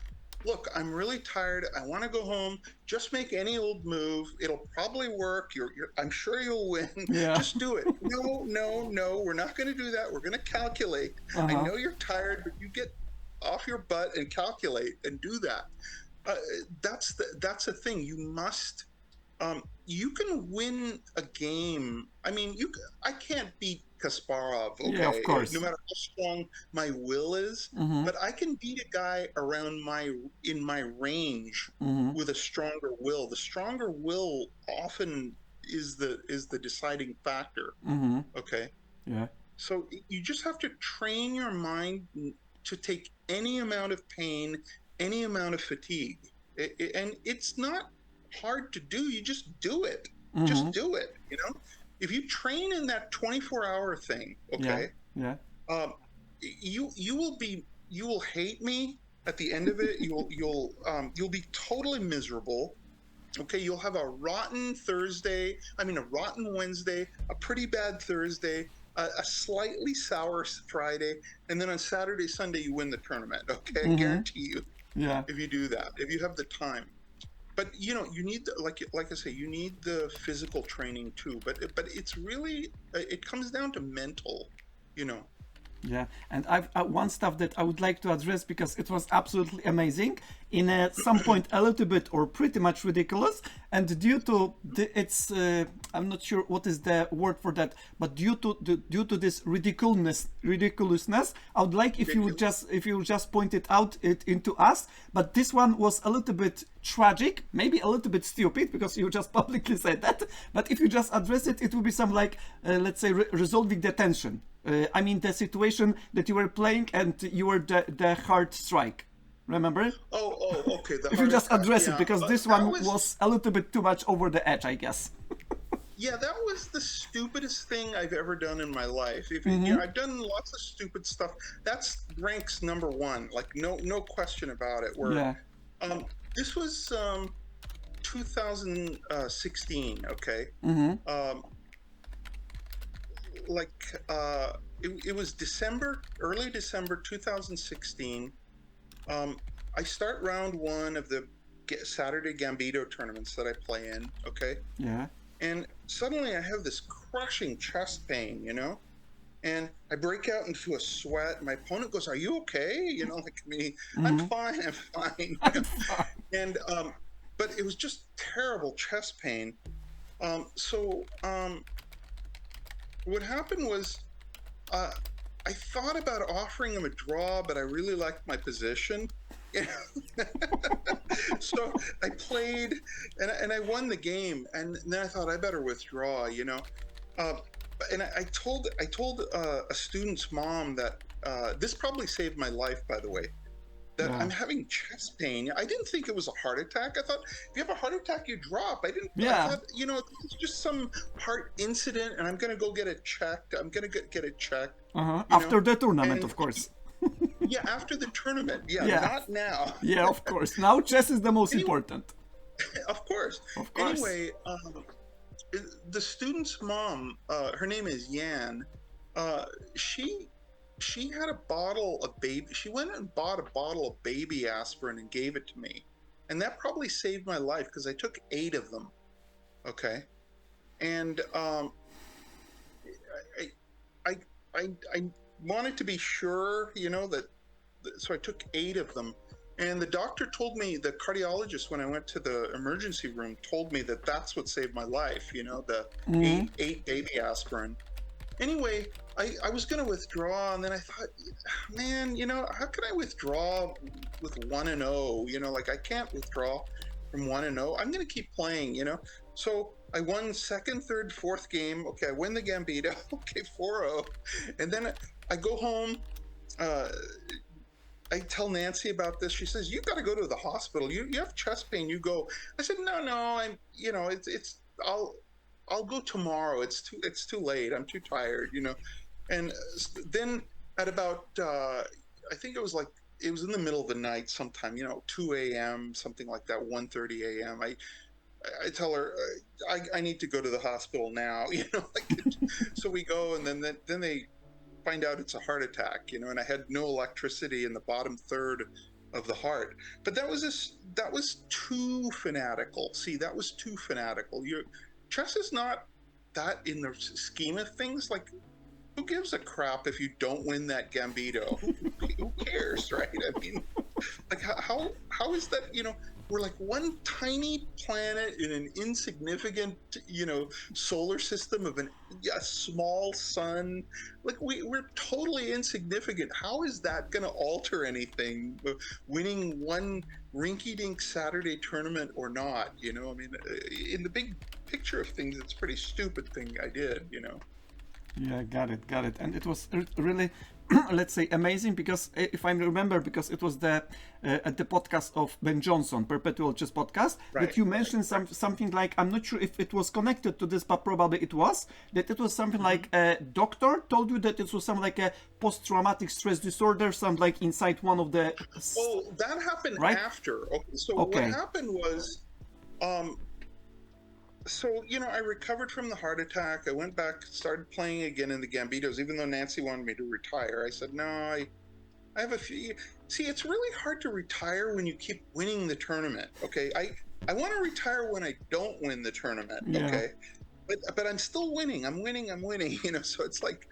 look, I'm really tired, I want to go home, just make any old move, it'll probably work, I'm sure you'll win. Just do it. No, we're not going to do that. We're going to calculate. I know you're tired, but you get off your butt and calculate and do that. That's the thing. You must. You can win a game. I mean, I can't beat Kasparov. Okay? Yeah, of course. No matter how strong my will is, but I can beat a guy in my range with a stronger will. The stronger will often is the deciding factor. Okay. Yeah. So you just have to train your mind to take any amount of pain, any amount of fatigue. And it's not hard to do. You just do it. Just do it, you know? If you train in that 24-hour thing, okay? You will hate me at the end of it. You'll be totally miserable. Okay, you'll have a rotten Wednesday, a pretty bad Thursday, a slightly sour Friday, and then on Saturday, Sunday, you win the tournament. Okay, I guarantee you. Yeah. If you do that, if you have the time. but you need like I say, you need the physical training too. But it's really it comes down to mental, you know. Yeah, and I've one stuff that I would like to address because it was absolutely amazing. In some point, a little bit or pretty much ridiculous, and due to it's I'm not sure what is the word for that, but due to this ridiculousness, I would like if you would just point it out into us. But this one was a little bit tragic, maybe a little bit stupid because you just publicly said that. But if you just address it, it will be some like let's say resolving the tension. I mean the situation that you were playing and you were the hard strike. Remember? Oh, okay. If you just address it, because this one was a little bit too much over the edge, I guess. Yeah, that was the stupidest thing I've ever done in my life. I've done lots of stupid stuff. That's ranks number one, like no question about it. Where, this was 2016. Okay. It was early December 2016. I start round one of the Saturday Gambito tournaments that I play in. Okay. Yeah. And suddenly I have this crushing chest pain, and I break out into a sweat. My opponent goes, "Are you okay?" Like me, I'm fine. I'm fine. And but it was just terrible chest pain. So what happened was, I thought about offering him a draw, but I really liked my position. So I played, and I won the game, and then I thought I better withdraw, and I told a student's mom that this probably saved my life, by the way, that I'm having chest pain. I didn't think it was a heart attack. I thought if you have a heart attack, you drop. I thought, it's just some heart incident, and I'm gonna go get it checked. I'm gonna get it checked. After the tournament, of course. Yeah, after the tournament. Yeah, not now. Yeah, of course. Now chess is the most important. Of course. Anyway, the student's mom, her name is Yan. She had a bottle of baby. She went and bought a bottle of baby aspirin and gave it to me, and that probably saved my life because I took 8 of them. Okay, and I wanted to be sure, so I took 8 of them. And the doctor told me, the cardiologist, when I went to the emergency room, told me that that's what saved my life, the 8 baby aspirin. Anyway, I was going to withdraw, and then I thought, man, how can I withdraw with 1-0? Like, I can't withdraw from 1-0. I'm going to keep playing, So I won second, third, fourth game. Okay, I win the Gambito. Okay, 4-0. And then I go home. I tell Nancy about this. She says, "You got to go to the hospital. You have chest pain. You go." I said, "No, I'm. I'll go tomorrow. It's too late. I'm too tired. And then at about I think it was in the middle of the night sometime. 2 a.m. something like that. 1:30 a.m. I tell her I need to go to the hospital now. So we go, and then they find out it's a heart attack, and I had no electricity in the bottom third of the heart. But that was too fanatical. See, that was too fanatical. Chess is not that in the scheme of things. Like, who gives a crap if you don't win that Gambito? Who cares, right? I mean, like, how is that? We're like one tiny planet in an insignificant, solar system of a small sun. Like, we're totally insignificant. How is that going to alter anything? Winning one rinky-dink Saturday tournament or not? I mean, in the big picture of things, it's a pretty stupid thing I did. Yeah, got it. And it was really, let's say, amazing because if I remember, because it was at the podcast of Ben Johnson, Perpetual Chess Podcast, that you mentioned something like, I'm not sure if it was connected to this, but probably it was, that it was something like a doctor told you that it was something like a post-traumatic stress disorder, something like inside one of the... Oh, that happened after. Okay, so what happened was... So, I recovered from the heart attack. I went back, started playing again in the Gambitos, even though Nancy wanted me to retire. I said, no, I have a few. See, it's really hard to retire when you keep winning the tournament. Okay, I want to retire when I don't win the tournament. Yeah. Okay. But I'm still winning. I'm winning, you know, so it's like,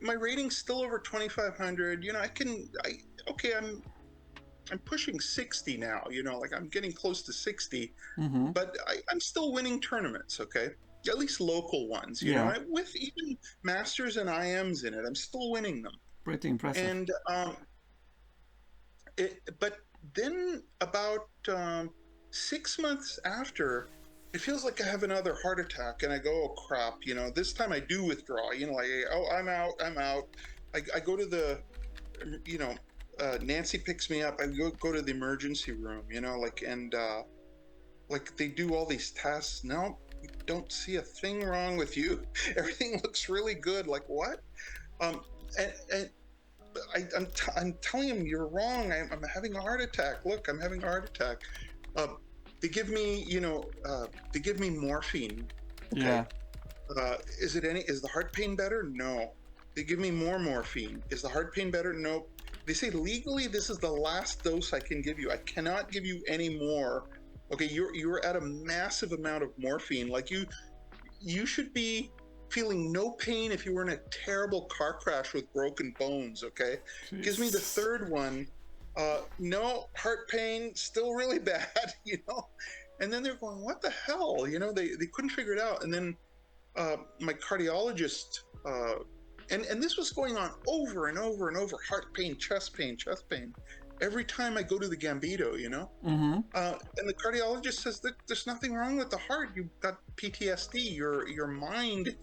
my rating's still over 2,500. You know, I'm pushing 60 now, you know, like I'm getting close to 60, but I'm still winning tournaments. Okay. At least local ones, you know, with even masters and IMs in it, I'm still winning them. Pretty impressive. And, but then about 6 months after, it feels like I have another heart attack, and I go, oh crap, you know, this time I do withdraw, you know, like, oh, I'm out. I go to the, you know, Nancy picks me up. I go to the emergency room, you know, like, and like they do all these tests. No, we don't see a thing wrong with you. Everything looks really good. Like what? And I'm telling him, you're wrong. I'm having a heart attack. Look, I'm having a heart attack. They give me, you know, they give me morphine. Okay? Yeah. Is the heart pain better? No. They give me more morphine. Is the heart pain better? No. They say legally this is the last dose I can give you. I cannot give you any more. Okay, you're at a massive amount of morphine. Like you should be feeling no pain if you were in a terrible car crash with broken bones. Okay, Jeez. Gives me the third one. No, heart pain, still really bad, you know? And then they're going, what the hell? You know, they couldn't figure it out. And then my cardiologist, and this was going on over and over and over, heart pain, chest pain, every time I go to the Gambito, you know? And the cardiologist says that there's nothing wrong with the heart. You've got PTSD, your mind,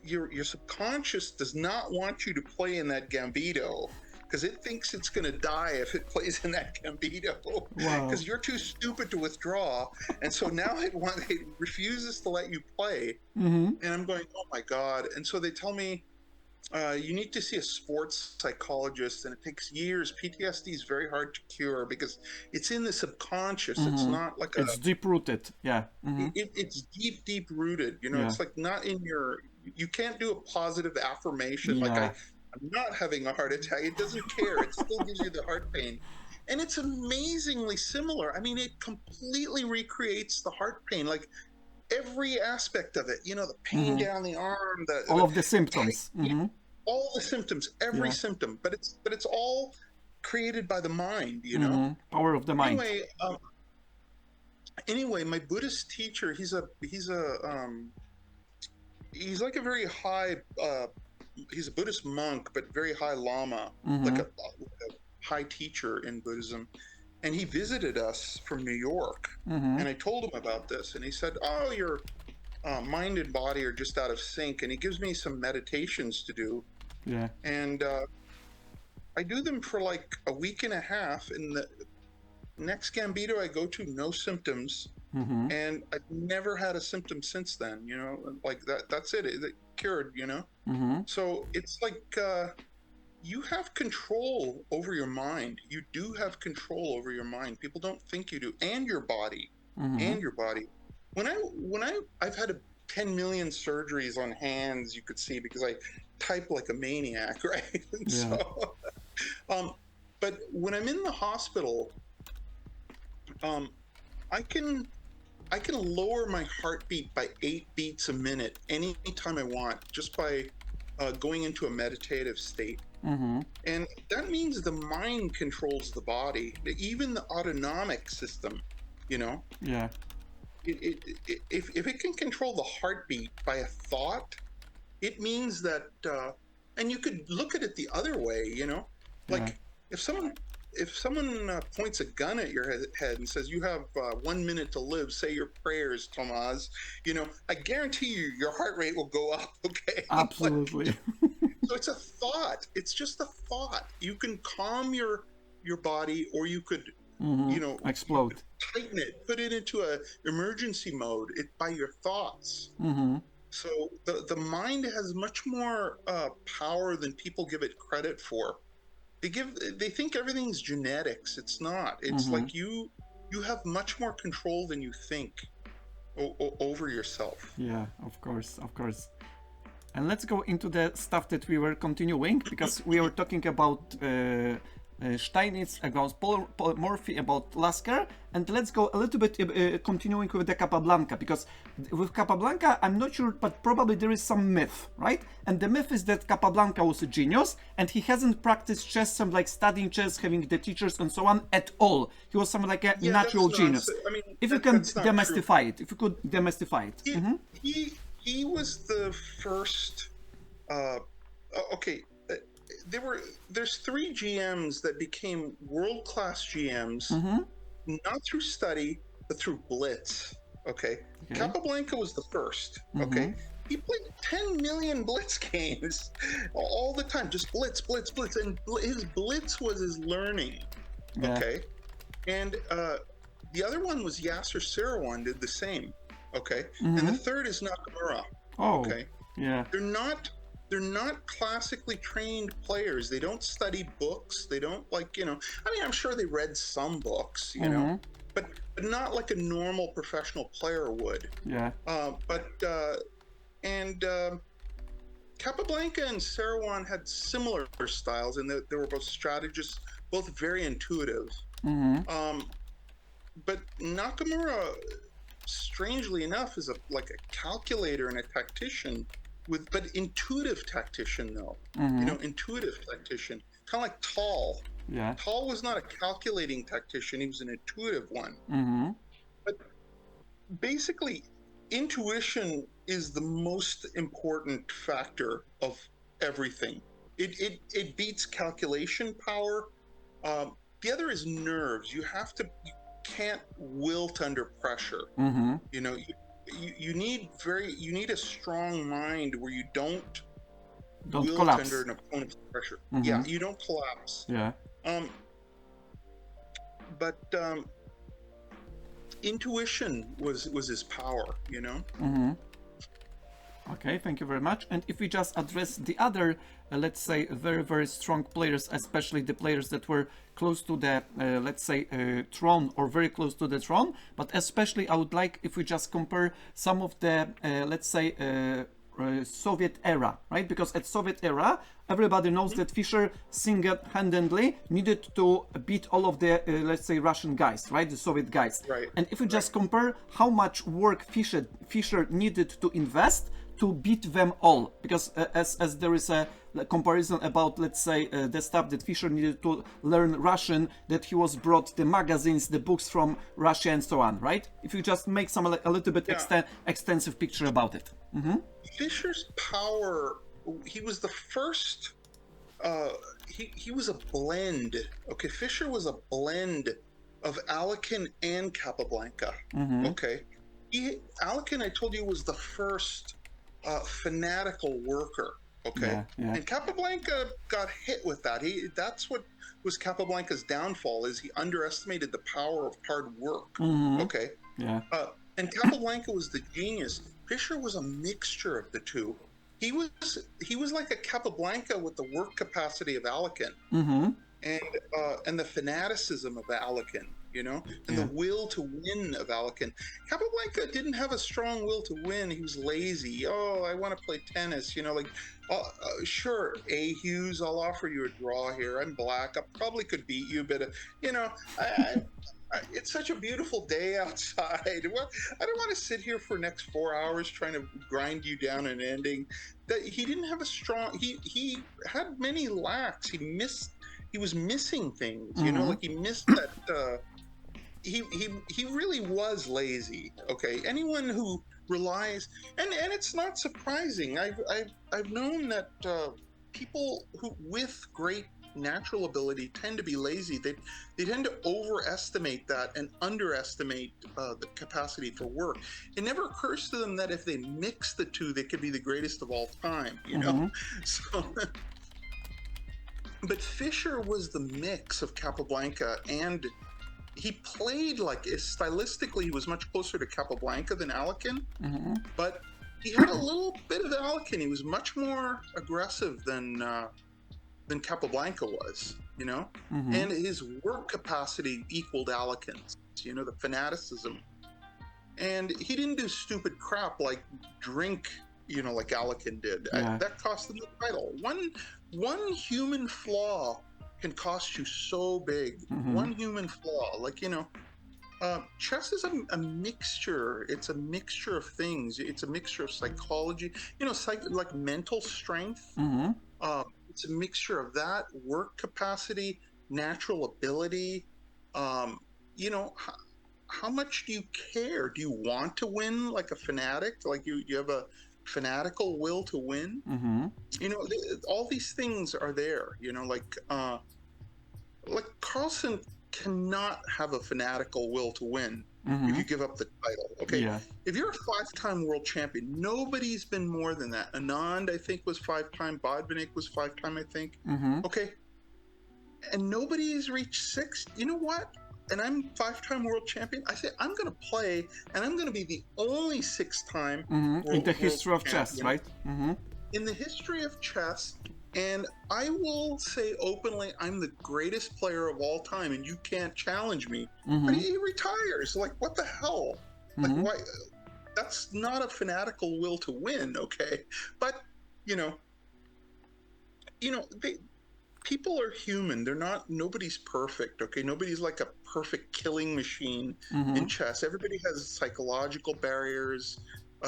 your subconscious does not want you to play in that Gambito, because it thinks it's going to die if it plays in that Gambito, because you're too stupid to withdraw. And so now it refuses to let you play. And I'm going, oh my God. And so they tell me, you need to see a sports psychologist, and it takes years. PTSD is very hard to cure because it's in the subconscious. It's not like it's deep rooted. Yeah. It's deep rooted. You know, it's like not in you can't do a positive affirmation. Like I'm not having a heart attack. It doesn't care. It still gives you the heart pain. And it's amazingly similar. I mean, it completely recreates the heart pain, like every aspect of it, you know, the pain down the arm, all of the symptoms. All the symptoms, every symptom, but it's all created by the mind, you know? Power of the mind. Anyway, my Buddhist teacher, he's like a very high, he's a Buddhist monk, but very high lama, like a high teacher in Buddhism. And he visited us from New York. And I told him about this. And he said, oh, your mind and body are just out of sync. And he gives me some meditations to do. Yeah. And I do them for like a week and a half. And the next Gambito I go to, no symptoms. And I've never had a symptom since then, you know, like that's it. It cured, you know? So it's like, you have control over your mind. You do have control over your mind. People don't think you do, and your body, When I've had 10 million surgeries on hands, you could see, because I type like a maniac, right? And so, but when I'm in the hospital, I can lower my heartbeat by 8 beats a minute anytime I want, just by going into a meditative state. And that means the mind controls the body, even the autonomic system, you know? Yeah. If it can control the heartbeat by a thought, it means that, and you could look at it the other way, you know? Like if someone points a gun at your head and says, you have 1 minute to live, say your prayers, Tomas, you know, I guarantee you your heart rate will go up, okay? Absolutely. So it's a thought. It's just a thought. You can calm your body, or you could, you know, explode, tighten it, put it into a emergency mode by your thoughts. So the mind has much more power than people give it credit for. They think everything's genetics. It's not. It's like you have much more control than you think over yourself. Yeah, of course. And let's go into the stuff that we were continuing, because we were talking about Steinitz, about Morphy, about Lasker, and let's go a little bit continuing with the Capablanca, because with Capablanca I'm not sure, but probably there is some myth, right? And the myth is that Capablanca was a genius and he hasn't practiced chess, some like studying chess, having the teachers and so on at all. He was some like a natural genius. I mean, if you can demystify it, if you could demystify it. He was the first. Okay, there's 3 GMs that became world-class GMs, not through study but through blitz. Okay, Capablanca was the first. Okay, he played 10 million blitz games all the time, just blitz, and his blitz was his learning. Okay, and the other one was Yasser Seirawan, did the same. Okay, and the third is Nakamura. Okay, they're not classically trained players. They don't study books. They don't I'm sure they read some books, but not like a normal professional player would. Capablanca and Seirawan had similar styles in that they were both strategists, both very intuitive. But Nakamura, strangely enough, is like a calculator and a tactician, but intuitive tactician though. Intuitive tactician, kind of like Tall. Tall was not a calculating tactician; he was an intuitive one. But basically, intuition is the most important factor of everything. It beats calculation power. The other is nerves. You can't wilt under pressure. You need a strong mind where you don't wilt collapse under an opponent's pressure. You don't collapse. But intuition was his power. Okay, thank you very much. And if we just address the other, let's say, very, very strong players, especially the players that were close to the, let's say, throne or very close to the throne, but especially I would like if we just compare some of the, let's say, Soviet era, right? Because at Soviet era, everybody knows that Fischer single-handedly needed to beat all of the, let's say, Russian guys, right? The Soviet guys. And if we just compare how much work Fischer needed to invest to beat them all, because as there is a comparison about, let's say, the stuff that Fischer needed to learn Russian, that he was brought the magazines, the books from Russia and so on, right? If you just make some a little bit extensive picture about it. Fischer's power, he was the first, he was a blend. Okay, Fischer was a blend of Alekin and Capablanca. Okay, Alekin, I told you, was the first fanatical worker. Okay, and Capablanca got hit with that. That's what was Capablanca's downfall, is he underestimated the power of hard work. Okay, and Capablanca was the genius. Fischer was a mixture of the two. He was like a Capablanca with the work capacity of Alekin, and the fanaticism of Alekin, and the will to win of Alekin. Capablanca didn't have a strong will to win. He was lazy. Oh, I want to play tennis. Sure, A. Hughes, I'll offer you a draw here. I'm black. I probably could beat you, but it's such a beautiful day outside. Well, I don't want to sit here for the next 4 hours trying to grind you down an ending. That he didn't have a strong. He had many lacks. He was missing things. Like he missed that. He really was lazy. Okay, anyone who relies, and it's not surprising. I've known that people who with great natural ability tend to be lazy. They tend to overestimate that and underestimate the capacity for work. It never occurs to them that if they mix the two, they could be the greatest of all time. So. But Fischer was the mix of Capablanca, and he played stylistically, he was much closer to Capablanca than Alekin, but he had a little bit of Alekin. He was much more aggressive than Capablanca was, and his work capacity equaled Alekin's, the fanaticism. And he didn't do stupid crap like drink, like Alekin did. That cost him the title. One human flaw can cost you so big. One human flaw, like, chess is a mixture. It's a mixture of things. It's a mixture of psychology, like mental strength. It's a mixture of that, work capacity, natural ability. How much do you care? Do you want to win like a fanatic? Like you have a fanatical will to win? All these things are there, like Carlsen cannot have a fanatical will to win if you give up the title. Okay. Yeah. If you're a 5-time world champion, nobody's been more than that. Anand, I think, was 5-time. Bodvanik was 5-time, I think. Okay. And nobody's reached 6. You know what? And I'm 5-time world champion. I say I'm going to play, and I'm going to be the only 6-time in the history of chess, right? In the history of chess. And I will say openly, I'm the greatest player of all time, and you can't challenge me. But he retires. Like, what the hell? Like, why? That's not a fanatical will to win, okay? But, people are human. Nobody's perfect, okay? Nobody's like a perfect killing machine in chess. Everybody has psychological barriers,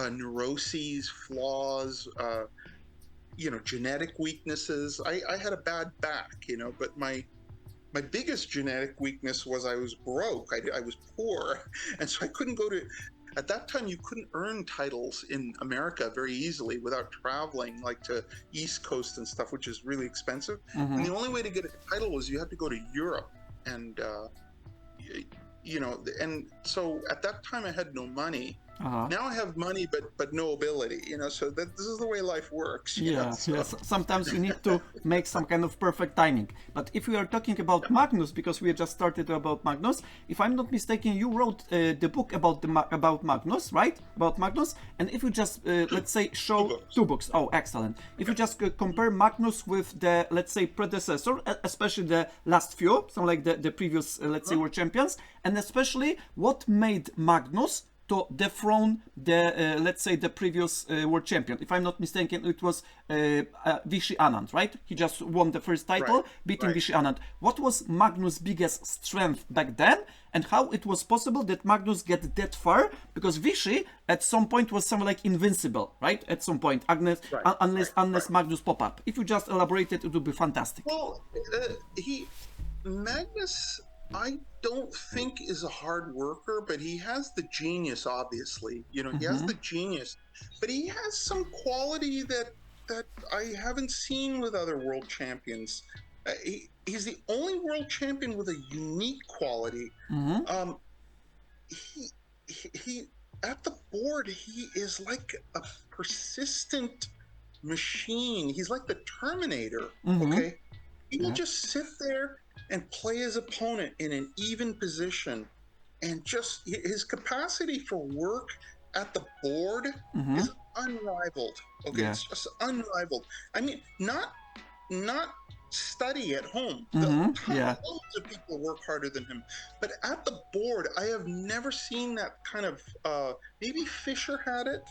neuroses, flaws, genetic weaknesses. I had a bad back, but my biggest genetic weakness was I was broke. I was poor. And so I couldn't at that time, you couldn't earn titles in America very easily without traveling like to East Coast and stuff, which is really expensive. And the only way to get a title was you had to go to Europe. And, and so at that time I had no money. Now I have money, but no ability, so this is the way life works. Yes. Sometimes you need to make some kind of perfect timing. But if we are talking about Magnus, because we just started about Magnus, if I'm not mistaken, you wrote the book about Magnus, right? About Magnus. And if you just, let's say, show 2 books. Oh, excellent. If you just compare Magnus with the, let's say, predecessor, especially the last few, some like the previous, let's say, world champions, and especially what made Magnus to dethrone the, let's say, the previous world champion. If I'm not mistaken, it was Vishy Anand, right? He just won the first title, beating Vishy Anand. What was Magnus' biggest strength back then, and how it was possible that Magnus get that far? Because Vishy at some point was something like invincible, right? At some point, unless Magnus pop up. If you just elaborate it, it would be fantastic. Well, Magnus, I don't think is a hard worker, but he has the genius, obviously. He has the genius, but he has some quality that I haven't seen with other world champions. He's the only world champion with a unique quality. He at the board, he is like a persistent machine. He's like the Terminator, okay? He will just sit there and play his opponent in an even position, and just his capacity for work at the board is unrivaled. Okay, it's just unrivaled. I mean, not study at home. Loads of people work harder than him, but at the board, I have never seen that kind of. Maybe Fischer had it,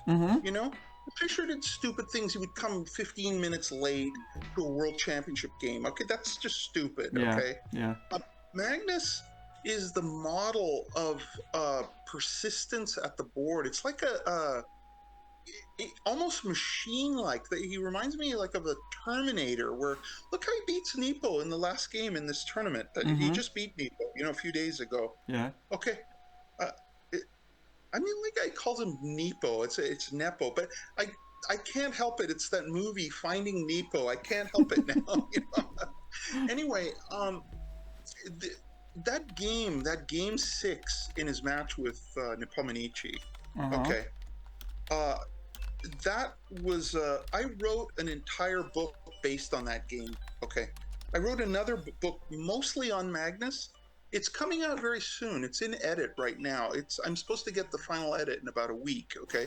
Fischer did stupid things. He would come 15 minutes late to a world championship game. Okay, that's just stupid. Okay. Magnus is the model of persistence at the board. It's like almost machine-like. He reminds me like of a Terminator. Where look how he beats Nepo in the last game in this tournament. He just beat Nepo, a few days ago. Okay. I mean, like I calls him Nepo. It's Nepo, but I can't help it. It's that movie Finding Nepo. I can't help it now. Anyway, that game 6 in his match with Nepomniachtchi. Okay, that was I wrote an entire book based on that game. Okay, I wrote another book mostly on Magnus. It's coming out very soon. It's in edit right now. I'm supposed to get the final edit in about a week, okay?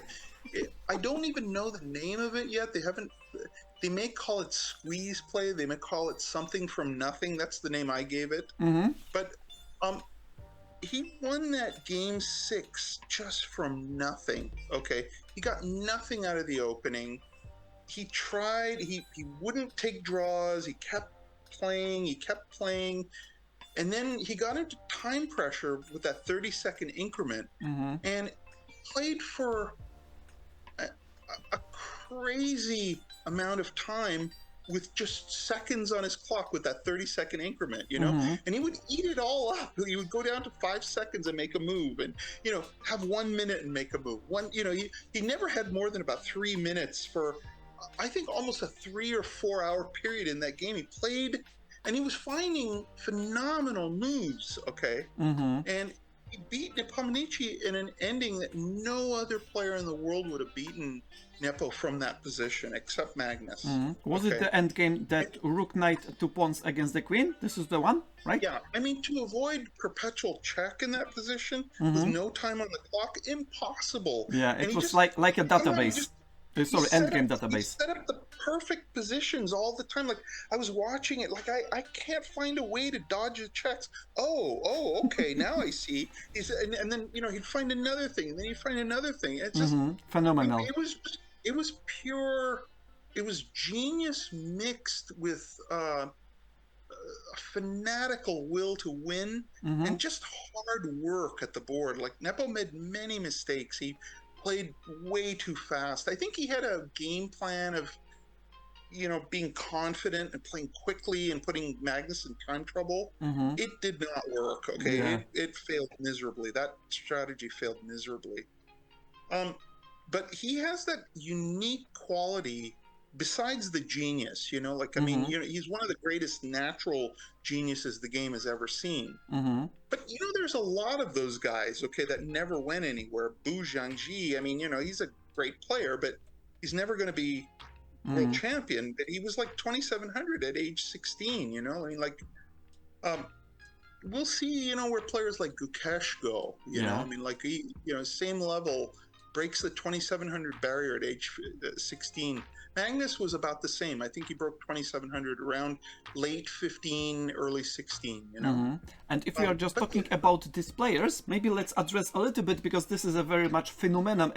I don't even know the name of it yet. They may call it Squeeze Play. They may call it Something from Nothing. That's the name I gave it. But he won that game 6 just from nothing, okay? He got nothing out of the opening. He tried. He wouldn't take draws. He kept playing, and then he got into time pressure with that 30-second increment, and played for a crazy amount of time with just seconds on his clock with that 30-second increment, and he would eat it all up. He would go down to 5 seconds and make a move, and have 1 minute and make a move. He never had more than about 3 minutes for, I think, almost a 3 or 4 hour period in that game. He played, and he was finding phenomenal moves, okay? And he beat Nepomniachtchi in an ending that no other player in the world would have beaten Nepo from that position, except Magnus. Was it the end game that Rook Knight 2 pawns against the Queen? This is the one, right? Yeah, I mean, to avoid perpetual check in that position with no time on the clock, impossible. Yeah, it was like a database. Sorry, endgame database. He set up the perfect positions all the time. Like, I was watching it, like, I can't find a way to dodge the checks. Oh, okay, now I see. And then, he'd find another thing, and then he'd find another thing. It's just phenomenal. It was pure, it was genius mixed with a fanatical will to win and just hard work at the board. Like, Nepo made many mistakes. He played way too fast. I think he had a game plan of, being confident and playing quickly and putting Magnus in time trouble. It did not work, okay? Yeah. It failed miserably. That strategy failed miserably. But he has that unique quality besides the genius, I mean, he's one of the greatest natural geniuses the game has ever seen. But, there's a lot of those guys, okay, that never went anywhere. Bu Jiangji, I mean, he's a great player, but he's never going to be world champion. But he was like 2,700 at age 16, I mean, like, we'll see, where players like Gukesh go, I mean, like, he, same level, breaks the 2,700 barrier at age 16. Magnus was about the same. I think he broke 2,700 around late 15, early 16, And if we are just talking about these players, maybe let's address a little bit, because this is a very much phenomenon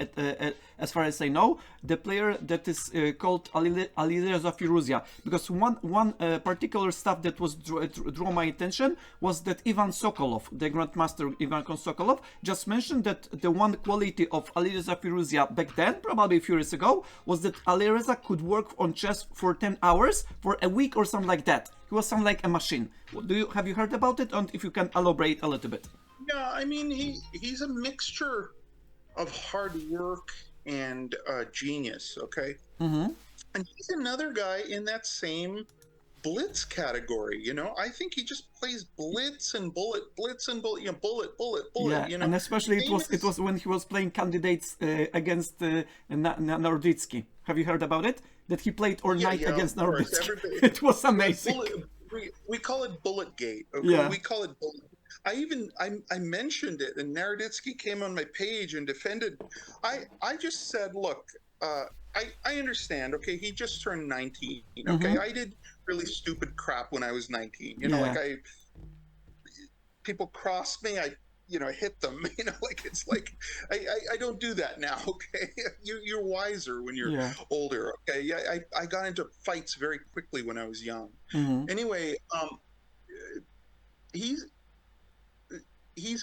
as far as I know, the player that is called Alireza Firuzia. Because one particular stuff that was draw my attention was that Ivan Sokolov, the Grandmaster Ivan Sokolov, just mentioned that the one quality of Alireza Firuzia back then, probably a few years ago, was that Alireza could work on chess for 10 hours for a week or something like that. He was something like a machine. Have you heard about it? And if you can elaborate a little bit. Yeah, I mean, he's a mixture of hard work and genius, okay? And he's another guy in that same blitz category, I think he just plays blitz and bullet, bullet, yeah, and especially it was when he was playing candidates against Norditzky. Have you heard about it? That he played all night against Norditzky. It was amazing. We call it Bullet Gate. Okay? Yeah. We call it Bullet. I mentioned it, and Naroditsky came on my page and defended. I just said, look, I understand. Okay, he just turned 19. Okay, I did really stupid crap when I was 19. Like people crossed me. I hit them. Like it's like I don't do that now. Okay, you're wiser when you're older. Okay, yeah, I got into fights very quickly when I was young. Anyway, he's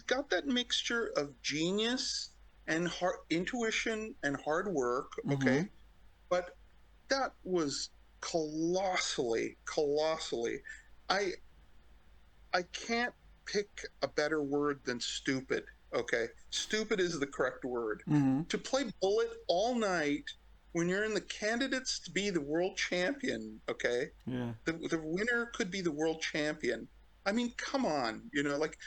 got that mixture of genius and intuition and hard work. Okay, but that was colossally. I can't pick a better word than stupid. Okay, stupid is the correct word. To play bullet all night when you're in the candidates to be the world champion. Okay, the winner could be the world champion. I mean, come on, like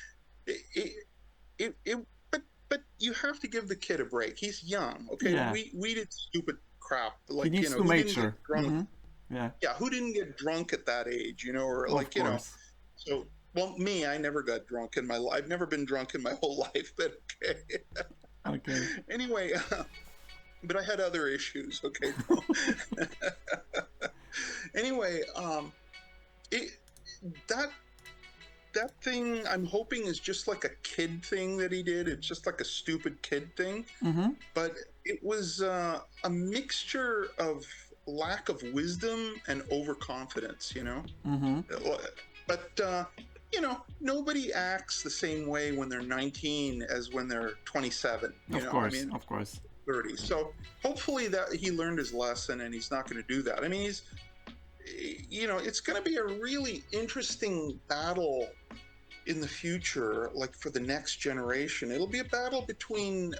but you have to give the kid a break. He's young. Okay, we did stupid crap. Like he needs to mature. Yeah, who didn't get drunk at that age? Or like so. Well, me, I never got drunk in my life. I've never been drunk in my whole life, but okay. Anyway, but I had other issues, okay? Anyway, that thing I'm hoping is just like a kid thing that he did. It's just like a stupid kid thing. But it was a mixture of lack of wisdom and overconfidence, But, nobody acts the same way when they're 19 as when they're 27, Of course. 30. So hopefully that he learned his lesson and he's not going to do that. I mean, it's going to be a really interesting battle in the future, like for the next generation. It'll be a battle between,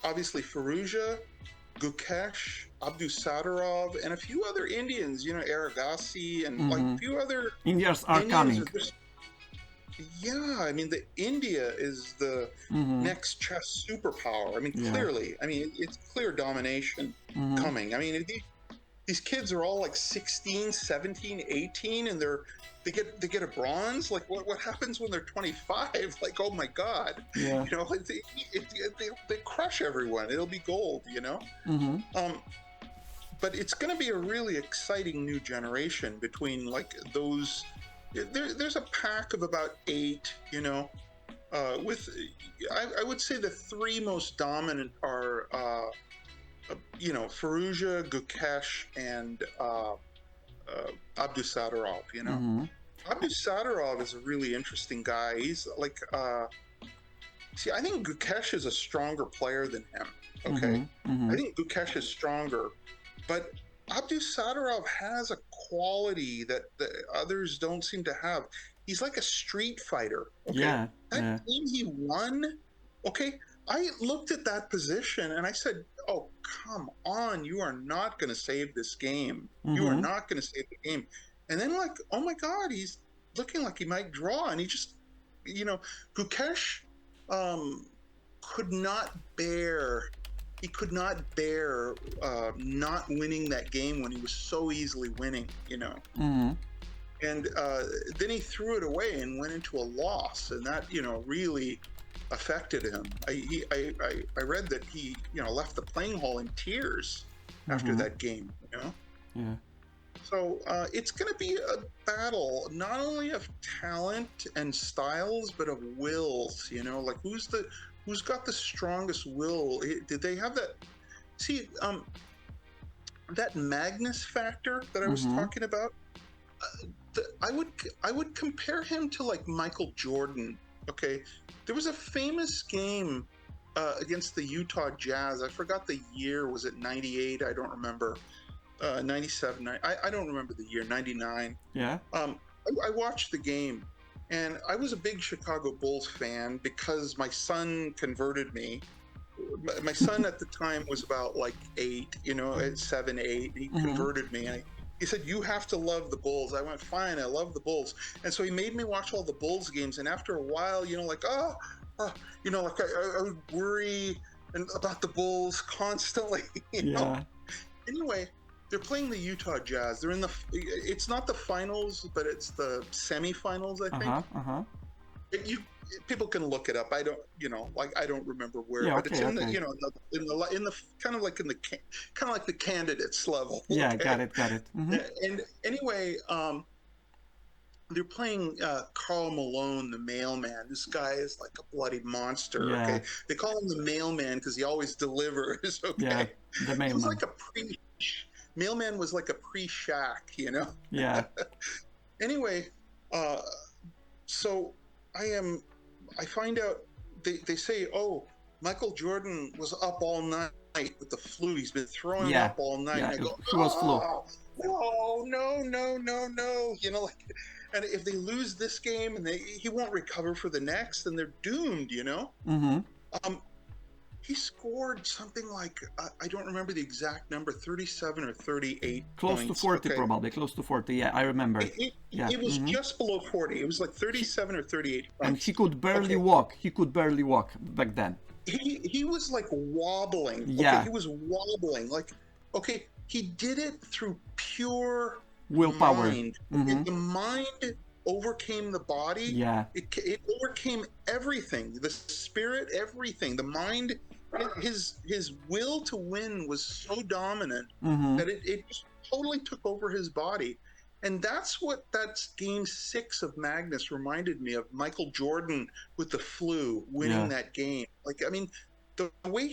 obviously Firouzja, Gukesh, Abdusattorov, and a few other Indians, Aragasi, and like a few other Indians are coming. Yeah, I mean, India is the next chess superpower. I mean, clearly, it's clear domination coming. I mean, these kids are all like 16, 17, 18, and they get a bronze. Like, what happens when they're 25? Like, oh my God, they crush everyone. It'll be gold, But it's going to be a really exciting new generation between like those. There's a pack of about 8, with, I would say the 3 most dominant are, Firouzja, Gukesh, and Abdusattorov, Abdusattorov is a really interesting guy. He's like, I think Gukesh is a stronger player than him, okay? I think Gukesh is stronger, but Abdusattorov has a quality that the others don't seem to have. He's like a street fighter. Okay? That game he won, okay, I looked at that position and I said, oh, come on, you are not going to save this game. You are not going to save the game. And then like, oh my God, he's looking like he might draw. And he just, Gukesh could not bear not winning that game when he was so easily winning, And then he threw it away and went into a loss, and that really affected him. I read that he left the playing hall in tears after that game. So it's going to be a battle not only of talent and styles, but of wills. Like who's got the strongest will? Did they have that? See, that Magnus factor that I was talking about. I would compare him to like Michael Jordan. Okay, there was a famous game against the Utah Jazz. I forgot the year. Was it 98? I don't remember. 97. I don't remember the year. 99. Yeah. I watched the game. And I was a big Chicago Bulls fan because my son converted me. My son at the time was about like 8, 7, 8. He converted me. And he said, you have to love the Bulls. I went, fine, I love the Bulls. And so he made me watch all the Bulls games. And after a while, like I would worry about the Bulls constantly. Anyway, they're playing the Utah Jazz. They're in it's not the finals, but it's the semifinals, I think. People can look it up. I don't, I don't remember where, but it's in the, in the kind of like the candidates level. Yeah, okay? Got it. And anyway, they're playing Karl Malone, the mailman. This guy is like a bloody monster. Yeah. Okay, they call him the mailman because he always delivers. Okay, yeah, the mailman. He was like mailman was like a pre-Shaq, Yeah. Anyway, so I find out they say, oh, Michael Jordan was up all night with the flu. He's been throwing up all night. Yeah, and I go, he was flu. No. And if they lose this game and he won't recover for the next, then they're doomed, He scored something like, I don't remember the exact number, 37 or 38 Close points. to 40, probably. Close to 40, yeah, I remember. It was just below 40. It was like 37 or 38 points. And he could barely walk. He could barely walk back then. He was like wobbling. Yeah. Okay, he was wobbling. Like, okay, he did it through pure willpower. Mind. The mind overcame the body. Yeah. It overcame everything. The spirit, everything. The mind, his will to win was so dominant that it just totally took over his body. And that's what that game 6 of Magnus reminded me of. Michael Jordan with the flu winning that game. Like, I mean, the way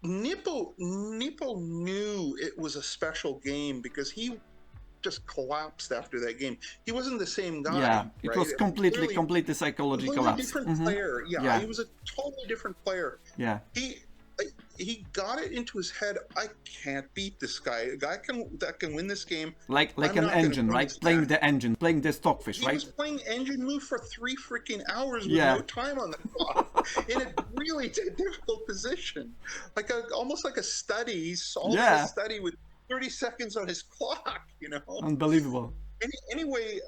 Nippo knew it was a special game because he just collapsed after that game. He wasn't the same guy. Yeah, it right? was completely psychological Completely collapse. different player. Yeah, Yeah. he was a totally different player. Yeah. He got it into his head. I can't beat this guy. A guy that can win this game. Like an engine, right? Playing the engine, playing the stockfish, right? He was playing engine move for 3 freaking hours with Yeah. no time on the clock in a really difficult position, almost like a study. He's solving a study with 30 seconds on his clock. Unbelievable. Anyway,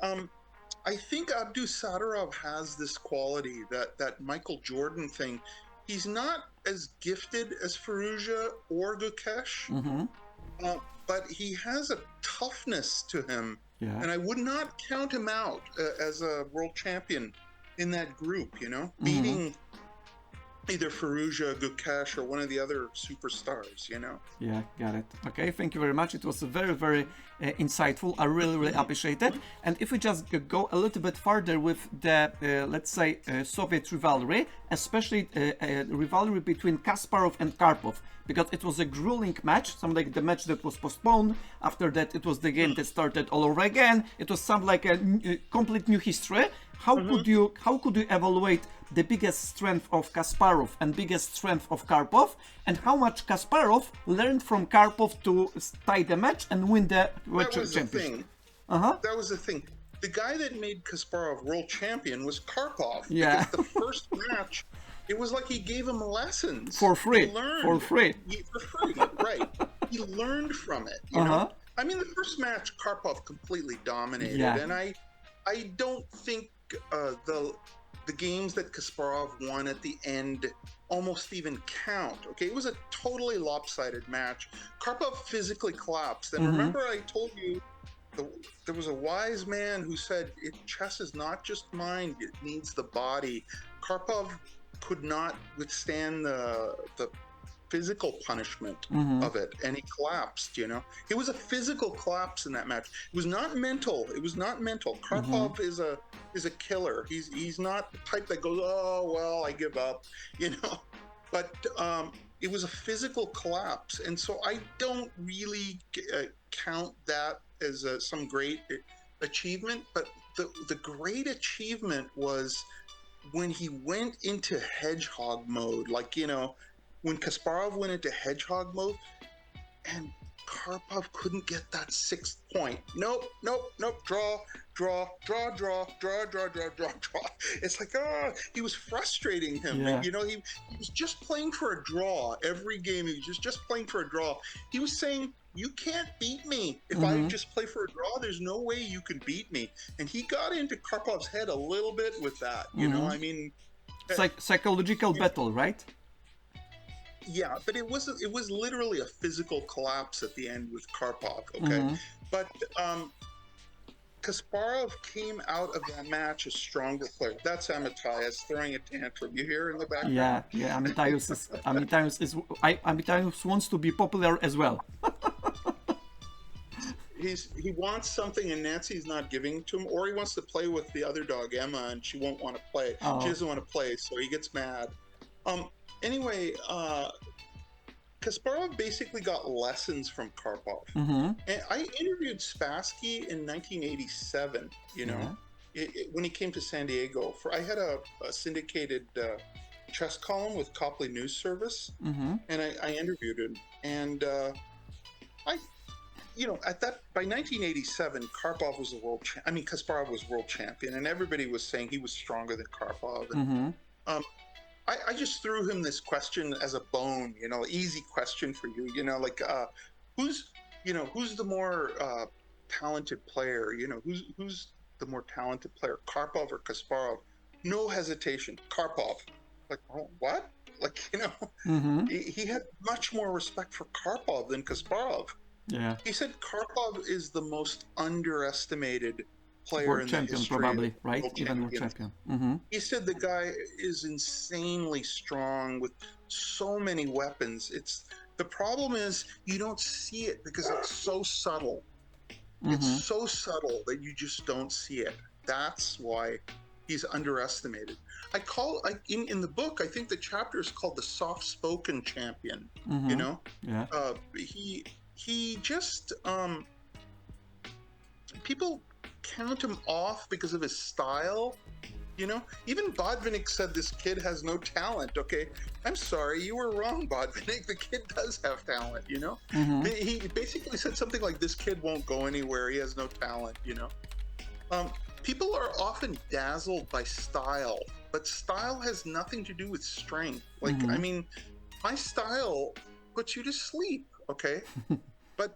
I think Abdu Sadarov has this quality, that Michael Jordan thing. He's not as gifted as Firouzja or Gukesh, but he has a toughness to him, and I would not count him out as a world champion in that group. Beating either Firouzja, Gukesh, or one of the other superstars. Yeah, got it. Okay, thank you very much. It was very, very insightful. I really appreciate it. And if we just go a little bit further with the, let's say, Soviet rivalry, especially rivalry between Kasparov and Karpov, because it was a grueling match, something like the match that was postponed. After that, it was the game that started all over again. It was something like a complete new history. How could you evaluate the biggest strength of Kasparov and biggest strength of Karpov, and how much Kasparov learned from Karpov to tie the match and win the world championship? That was the thing. The guy that made Kasparov world champion was Karpov. Yeah. Because the first match, it was like he gave him lessons for free. He learned for free, right? He learned from it. You know? I mean, the first match, Karpov completely dominated, and I don't think the games that Kasparov won at the end almost even count. Okay, it was a totally lopsided match. Karpov physically collapsed, and remember I told you there was a wise man who said, chess is not just mind, it needs the body. Karpov could not withstand the physical punishment of it, and he collapsed. It was a physical collapse in that match. It was not mental. Karpov is a killer. He's not the type that goes, oh well, I give up, but it was a physical collapse, and so I don't really count that as some great achievement. But the great achievement was when he went into hedgehog mode, when Kasparov went into hedgehog mode and Karpov couldn't get that 6th point. Nope, draw. It's like, he was frustrating him. Yeah. He was just playing for a draw every game. He was just playing for a draw. He was saying, you can't beat me. If I just play for a draw, there's no way you can beat me. And he got into Karpov's head a little bit with that, I mean... Psychological battle, right? Yeah, but it was literally a physical collapse at the end with Karpov, okay? But Kasparov came out of that match a stronger player. That's Amitaios throwing a tantrum. You hear in the background? Yeah. Amitaios wants to be popular as well. He wants something and Nancy's not giving it to him, or he wants to play with the other dog, Emma, and she won't want to play. She doesn't want to play, so he gets mad. Anyway, Kasparov basically got lessons from Karpov. And I interviewed Spassky in 1987, when he came to San Diego. I had a syndicated chess column with Copley News Service, and I interviewed him. And by 1987, Karpov was Kasparov was world champion, and everybody was saying he was stronger than Karpov. And, I just threw him this question as a bone, easy question for you, who's the more talented player, who's the more talented player, Karpov or Kasparov? No hesitation, Karpov. Like, oh, what? He had much more respect for Karpov than Kasparov. Yeah. He said Karpov is the most underestimated player world in champion, the history probably, right? Even world champion. He said the guy is insanely strong with so many weapons. The problem is you don't see it because it's so subtle. It's so subtle that you just don't see it. That's why he's underestimated. In the book, I think the chapter is called the soft-spoken champion. You know, Yeah. He just people count him off because of his style. You know, even Botvinnik said this kid has no talent. Okay, I'm sorry, you were wrong, Botvinnik. The kid does have talent. You know, he basically said something like, "This kid won't go anywhere. He has no talent." You know, people are often dazzled by style, but style has nothing to do with strength. Like, I mean, my style puts you to sleep. Okay, but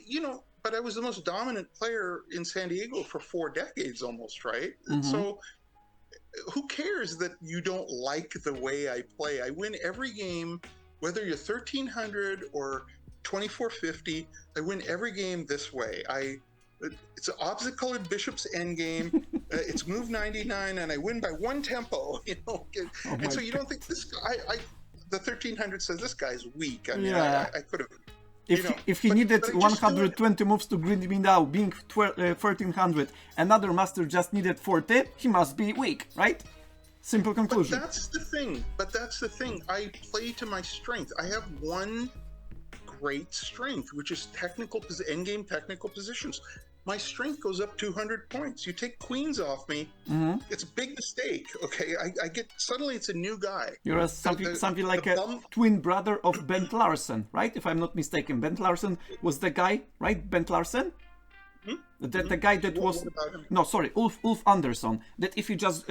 you know, but I was the most dominant player in San Diego for 4 decades almost, right? So who cares that you don't like the way I play? I win every game, whether you're 1300 or 2450. I win every game this way. It's an opposite-colored bishop's endgame. It's move 99, and I win by 1 tempo. You know, and so you don't think this guy? The 1300 says this guy's weak. I mean, I could have. If he needed 120 moves to grid me now, being 1300, another master just needed 40, he must be weak, right? Simple conclusion. But that's the thing. I play to my strength. I have one great strength, which is endgame technical positions. My strength goes up 200 points. You take queens off me, it's a big mistake. Okay, I get suddenly it's a new guy. You're something like a twin brother of Bent Larsen, right? If I'm not mistaken, Bent Larsen was the guy, right? Bent Larsen, the guy that was Ulf Andersson. That if you just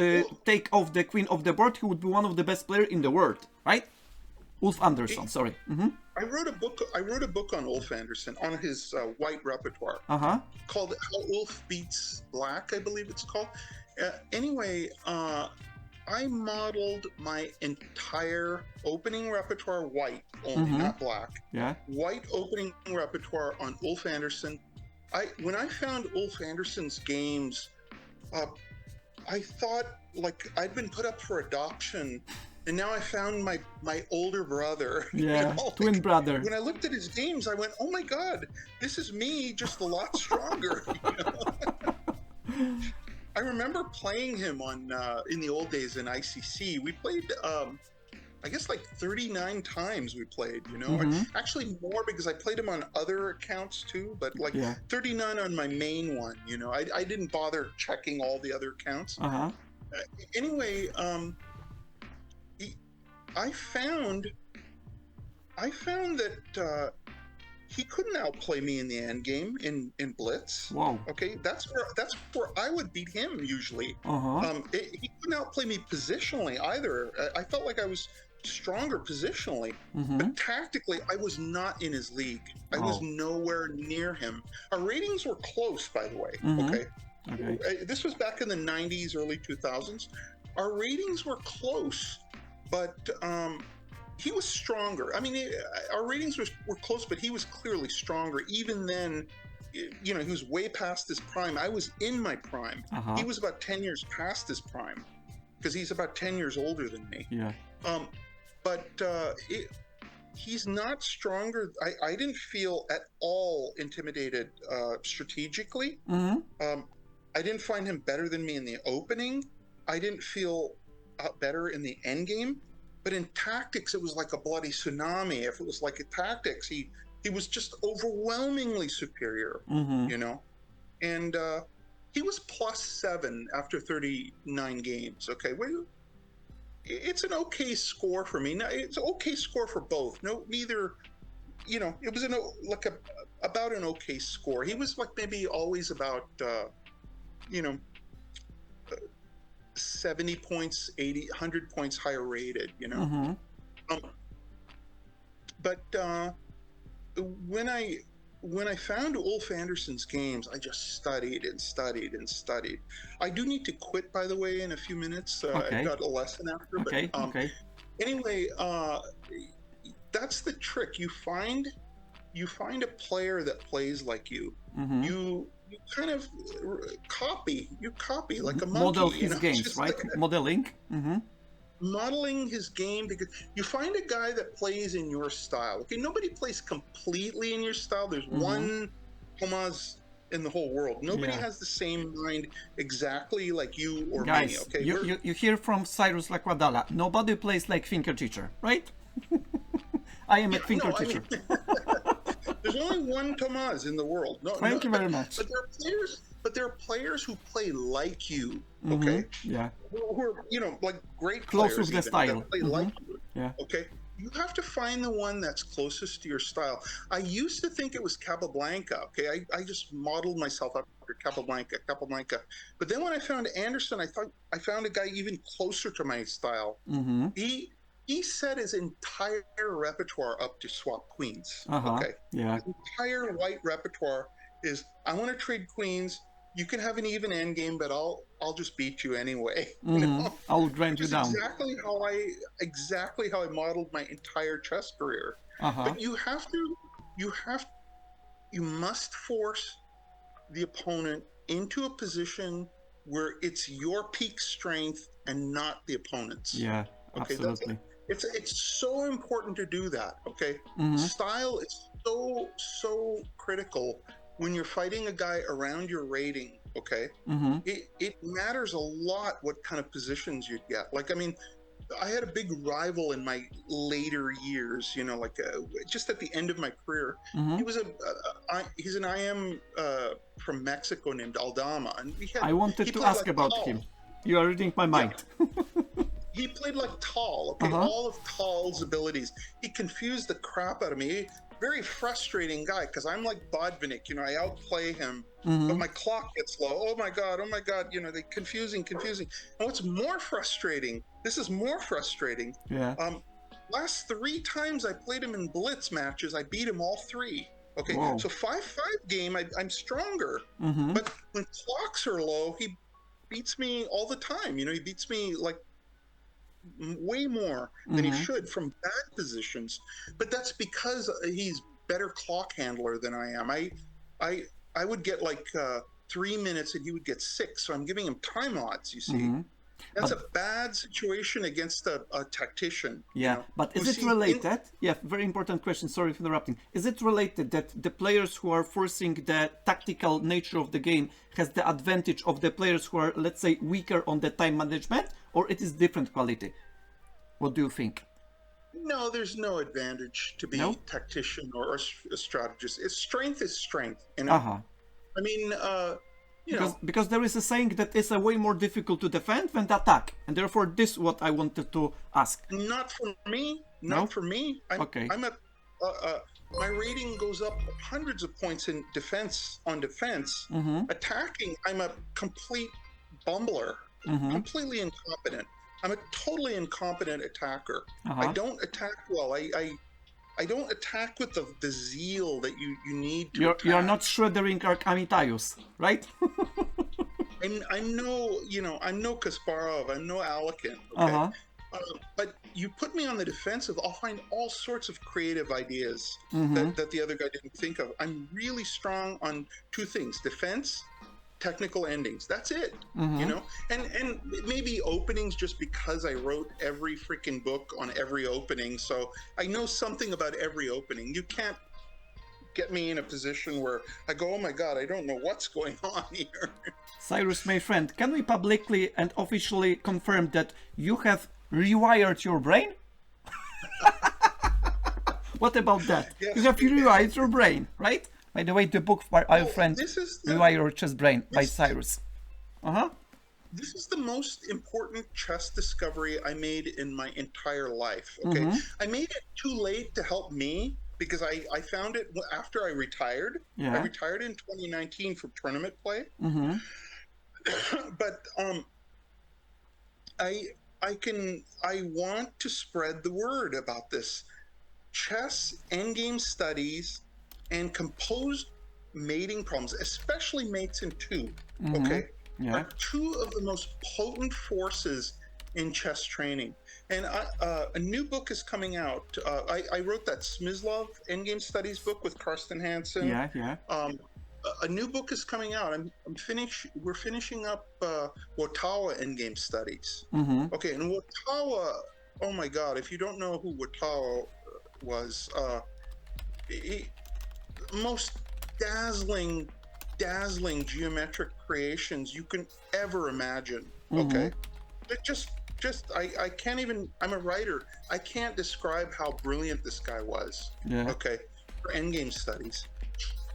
take off the queen of the board, he would be one of the best players in the world, right? Ulf Andersson, sorry. I wrote a book on Ulf Andersson, on his white repertoire, called How Ulf Beats Black, I believe it's called. Anyway, I modeled my entire opening repertoire white only, not black. Yeah. White opening repertoire on Ulf Andersson. When I found Ulf Andersson's games, I thought like I'd been put up for adoption. And now I found my older brother. Yeah, you know, twin brother. When I looked at his games, I went, "Oh my God, this is me, just a lot stronger." You know? I remember playing him in the old days in ICC. We played, I guess, like 39 times we played. You know, actually more because I played him on other accounts too. But like 39 on my main one. You know, I didn't bother checking all the other accounts. Anyway. I found that he couldn't outplay me in the end game in Blitz. Wow. Okay, that's where I would beat him usually. He couldn't outplay me positionally either. I felt like I was stronger positionally, but tactically I was not in his league. I was nowhere near him. Our ratings were close, by the way. Okay. This was back in the 90s, early 2000s. Our ratings were close. But he was stronger. I mean, our ratings were close, but he was clearly stronger. Even then, you know, he was way past his prime. I was in my prime. He was about 10 years past his prime because he's about 10 years older than me. Yeah. But he's not stronger. I didn't feel at all intimidated strategically. I didn't find him better than me in the opening. I didn't feel better in the end game, but in tactics it was like a bloody tsunami. If it was like a tactics, he was just overwhelmingly superior. You know, and he was +7 after 39 games. Okay, well, it's an okay score for me. Now, it's an okay score for both. Neither. You know, it was about an okay score. He was like maybe always about 70 points, 80, 100 points higher rated, you know. But when I found Ulf Andersson's games, I just studied and studied and studied. I do need to quit, by the way, in a few minutes. I've got a lesson after. But, anyway, that's the trick. You find a player that plays like you. You kind of copy like a monkey. Model his games, right? Like modeling. Modeling his game, because you find a guy that plays in your style. Okay, nobody plays completely in your style. There's one Tomas in the whole world. Nobody Yeah. has the same mind exactly like you or Guys, me. Okay, you hear from Cyrus Lakdawala. Nobody plays like Thinker Teacher, right? I am a Thinker no, I Teacher. mean, there's only one Tomas in the world. No, Thank you very much. But there are players. But there are players who play like you. Okay, Yeah. who are like great Close players with the even, style. that play like you. Yeah. Okay, you have to find the one that's closest to your style. I used to think it was Capablanca. Okay, I just modeled myself after Capablanca. But then when I found Anderson, I thought I found a guy even closer to my style. He set his entire repertoire up to swap queens. Okay, Yeah. his entire white repertoire is, I want to trade queens. You can have an even end game, but I'll just beat you anyway. I'll grind you down. Exactly how I modeled my entire chess career. But you must force the opponent into a position where it's your peak strength and not the opponent's. Yeah, okay, absolutely. It's so important to do that. Okay, style is so critical when you're fighting a guy around your rating. Okay, it matters a lot what kind of positions you get. Like, I mean, I had a big rival in my later years, like just at the end of my career. He's an IM from Mexico named Aldama, and I wanted to ask about him. You are reading my mind. Yeah. He played like Tal, okay, all of Tal's abilities. He confused the crap out of me. Very frustrating guy, because I'm like Bodvinik, I outplay him, but my clock gets low. Oh my God, they confusing. And what's more frustrating, this is more frustrating. Yeah. Last 3 times I played him in blitz matches, I beat him all 3. Okay, Whoa. So 5-5 game, I'm stronger. But when clocks are low, he beats me all the time. He beats me like way more than he should from bad positions, but that's because he's better clock handler than I am. I would get like 3 minutes and he would get 6, so I'm giving him time odds, you see. That's a bad situation against a tactician. Yeah, but is it related? Yeah, very important question, sorry for interrupting. Is it related that the players who are forcing the tactical nature of the game has the advantage of the players who are, let's say, weaker on the time management, or it is different quality? What do you think? No, there's no advantage to be tactician or a strategist. Strength is strength, I mean, because there is a saying that it's a way more difficult to defend than to attack, and therefore this is what I wanted to ask. Not for me. Not for me. Okay. My rating goes up hundreds of points in defense. Attacking, I'm a complete bumbler, completely incompetent. I'm a totally incompetent attacker. I don't attack well. I don't attack with the zeal that you need to attack. You're not shreddering Arkamitius, right? I'm no Kasparov. I'm no Alekin. Okay? But you put me on the defensive, I'll find all sorts of creative ideas that the other guy didn't think of. I'm really strong on 2 things: defense, technical endings. That's it. And maybe openings, just because I wrote every freaking book on every opening, so I know something about every opening. You can't get me in a position where I go, oh my God, I don't know what's going on here. Cyrus, my friend, can we publicly and officially confirm that you have rewired your brain? What about that? Yes, you have rewired your brain, right? By the way, the book by our friend Rewire Your Chess Brain by Cyrus. This is the most important chess discovery I made in my entire life. Okay, I made it too late to help me, because I found it after I retired. I retired in 2019 from tournament play. But I want to spread the word about this. Chess endgame studies and composed mating problems, especially mates in 2, are 2 of the most potent forces in chess training. And a new book is coming out. I wrote that Smyslov Endgame Studies book with Karsten Hansen. A new book is coming out. We're finishing up Watawa Endgame Studies. Okay, and Watawa, oh my God, if you don't know who Watawa was, most dazzling dazzling geometric creations you can ever imagine. Okay, it just I can't even. I'm a writer. I can't describe how brilliant this guy was. Yeah. Okay, for endgame studies.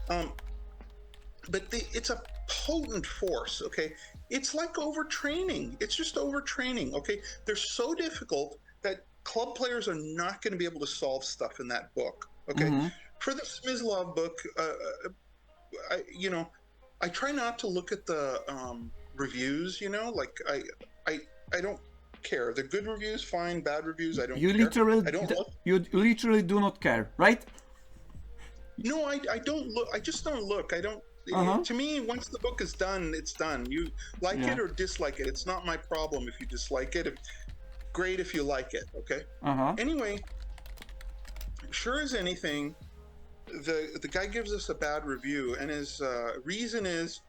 But it's a potent force. Okay, it's like overtraining. It's just overtraining. Okay, they're so difficult that club players are not going to be able to solve stuff in that book. Okay, for the Smyslov book, I try not to look at the reviews. Like I don't care. The good reviews, fine. Bad reviews, I don't care. You literally do not care, right? No, I don't look. I just don't look. I don't. To me, once the book is done, it's done. You like it or dislike it. It's not my problem if you dislike it. Great if you like it. Okay. Anyway, sure as anything, the guy gives us a bad review, and his reason is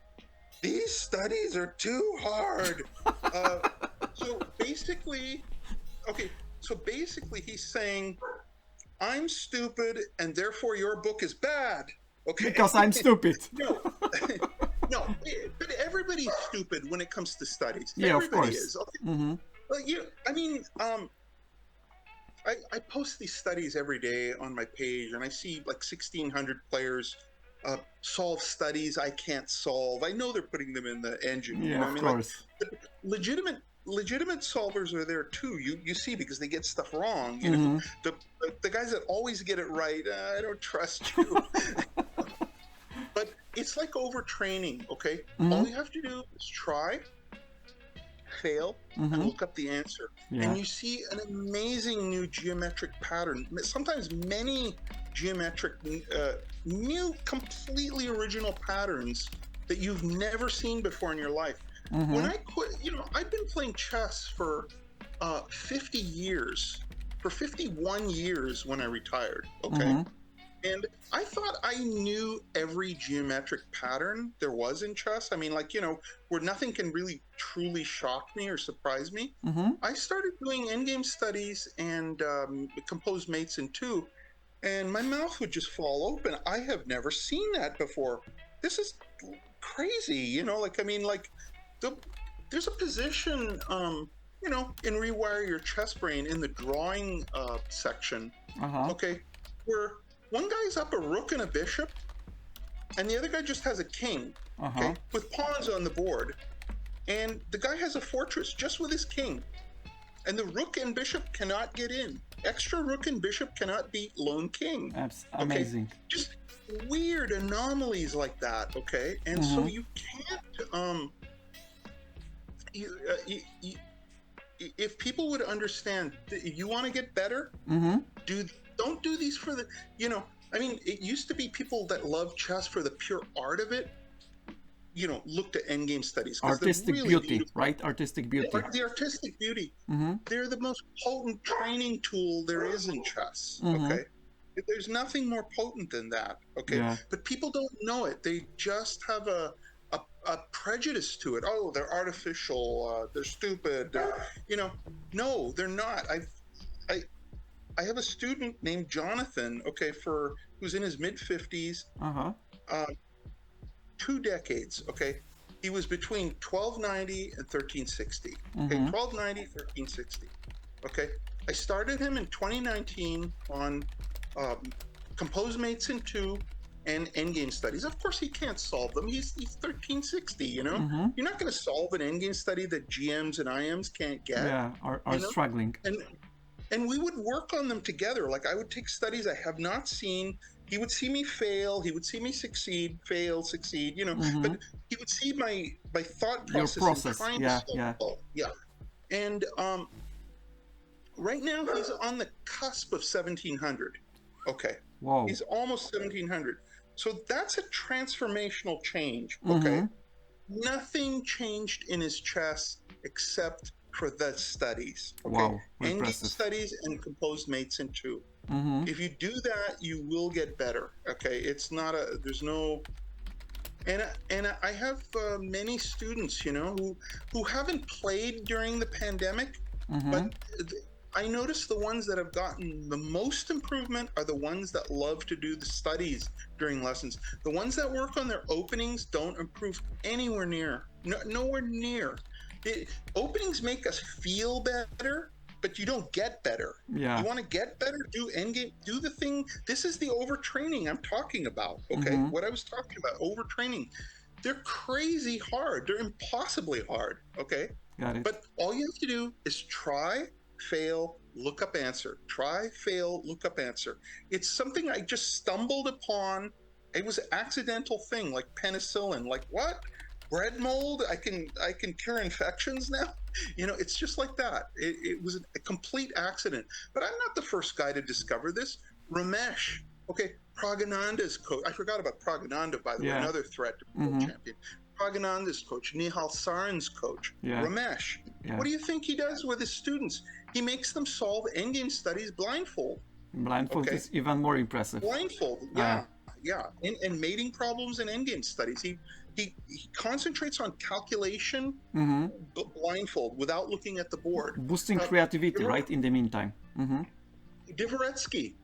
these studies are too hard. So basically, he's saying I'm stupid, and therefore your book is bad. Okay. Because I'm stupid. No, but everybody's stupid when it comes to studies. Yeah, Everybody of course. is. Okay. I post these studies every day on my page, and I see like 1,600 players solve studies I can't solve. I know they're putting them in the engine. Yeah, of course. Like, legitimate solvers are there too. You see, because they get stuff wrong. The guys that always get it right, I don't trust you. But it's like overtraining. Okay, all you have to do is try, fail, and look up the answer, and you see an amazing new geometric pattern. Sometimes many geometric, new, completely original patterns that you've never seen before in your life. When I quit, I've been playing chess for 50 years, for 51 years when I retired. Okay. And I thought I knew every geometric pattern there was in chess. I mean, where nothing can really truly shock me or surprise me. I started doing endgame studies and composed mates in 2, and my mouth would just fall open. I have never seen that before. This is crazy, there's a position, in Rewire Your Chess Brain in the drawing section, okay, where one guy's up a rook and a bishop, and the other guy just has a king, okay, with pawns on the board, and the guy has a fortress just with his king, and the rook and bishop cannot get in. Extra rook and bishop cannot beat lone king. That's amazing. Okay? Just weird anomalies like that, okay? And so you can't, if people would understand, you want to get better, don't do these for the, it used to be people that love chess for the pure art of it, looked at endgame studies. Artistic really beauty, beautiful. Right? Artistic beauty. The artistic beauty. They're the most potent training tool there is in chess, okay? There's nothing more potent than that, okay? Yeah. But people don't know it. They just have a prejudice to it. Oh, they're artificial. They're stupid. No, they're not. I have a student named Jonathan, okay, who's in his mid-50s, 2 decades, okay? He was between 1290 and 1360, okay? 1290, 1360, okay? I started him in 2019 on composed mates in 2 and endgame studies. Of course, he can't solve them. He's 1360, You're not going to solve an endgame study that GMs and IMs can't get. Yeah, are struggling. And we would work on them together. Like, I would take studies I have not seen. He would see me fail. He would see me succeed, fail, succeed, But he would see my thought process. Your process, yeah. And right now, he's on the cusp of 1700. Okay. Whoa. He's almost 1700. So that's a transformational change, okay? Nothing changed in his chess except for the studies, okay? Wow, endgame studies and composed mates in 2. If you do that, you will get better, okay? It's not there's no, and I have many students, who haven't played during the pandemic, but I notice the ones that have gotten the most improvement are the ones that love to do the studies during lessons. The ones that work on their openings don't improve anywhere near, nowhere near. Openings make us feel better, but you don't get better. Yeah. You want to get better? Do endgame. Do the thing. This is the overtraining I'm talking about. Okay, what I was talking about, overtraining. They're crazy hard. They're impossibly hard. Okay, Got it. but all you have to do is try, fail, look up answer. Try, fail, look up answer. It's something I just stumbled upon. It was an accidental thing, like penicillin. Like what? Bread mold? I can cure infections now. It's just like that. It was a complete accident. But I'm not the first guy to discover this. Ramesh, okay, Pragananda's coach. I forgot about Pragananda, by the way, another threat to world champion. Pragananda's coach, Nihal Sarin's coach, Ramesh. What do you think he does with his students? He makes them solve endgame studies blindfold. Blindfold is even more impressive. Blindfold, yeah. And mating problems and endgame studies. He concentrates on calculation blindfold without looking at the board. Boosting creativity, right, in the meantime. Dvoretsky,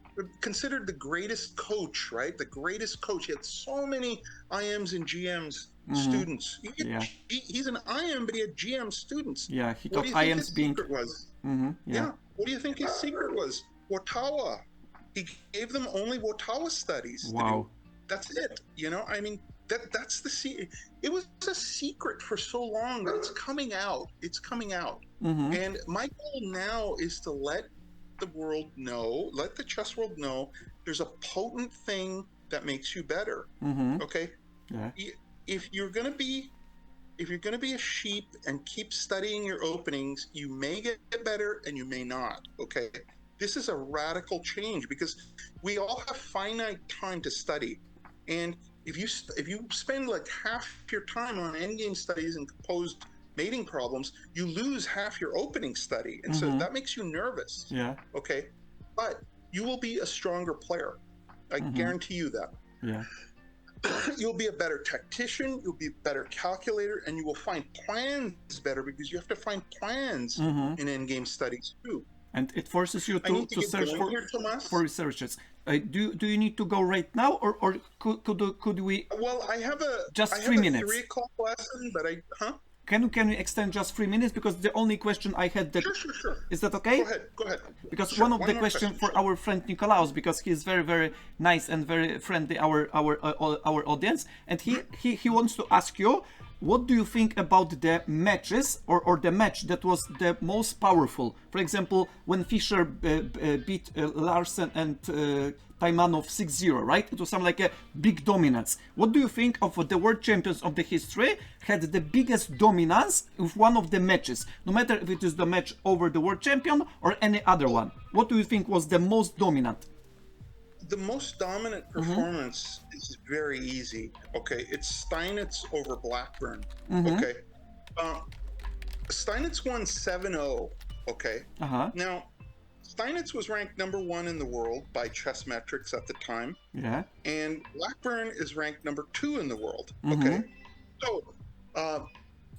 considered the greatest coach, right? The greatest coach. He had so many IMs and GMs students. He's an IM, but he had GM students. Yeah, he taught IMs being... was? What do you think his secret was? Watawa. He gave them only Watawa studies. Wow. That's it. I mean, that's the secret. It was a secret for so long that it's coming out. It's coming out. And my goal now is to let the world know, let the chess world know, there's a potent thing that makes you better. Okay? Yeah. If you're gonna be a sheep and keep studying your openings, you may get better and you may not. Okay? This is a radical change because we all have finite time to study. And if you spend like half your time on endgame studies and composed mating problems, you lose half your opening study. And so that makes you nervous. Yeah. Okay. But you will be a stronger player. I guarantee you that. Yeah. You'll be a better tactician, you'll be a better calculator, and you will find plans better because you have to find plans in endgame studies too. And it forces you to search for researchers. Do you need to go right now, or could we? Well, I have a 3 minutes. 3 o'clock lesson, but Can you extend just 3 minutes? Because the only question I had that Sure. Is that okay? Go ahead. Because one of the questions for our friend Nikolaus, because he's very, very nice and very friendly, our audience, and he wants to ask you, what do you think about the matches or the match that was the most powerful? For example, when Fischer beat Larsen and Taimanov 6-0, right? It was something like a big dominance. What do you think of the world champions of the history had the biggest dominance of one of the matches? No matter if it is the match over the world champion or any other one. What do you think was the most dominant? The most dominant performance is very easy. Okay, it's Steinitz over Blackburn. Okay, Steinitz won 7-0. Okay, now Steinitz was ranked #1 in the world by chess metrics at the time. Yeah, and Blackburn is ranked #2 in the world. Okay, so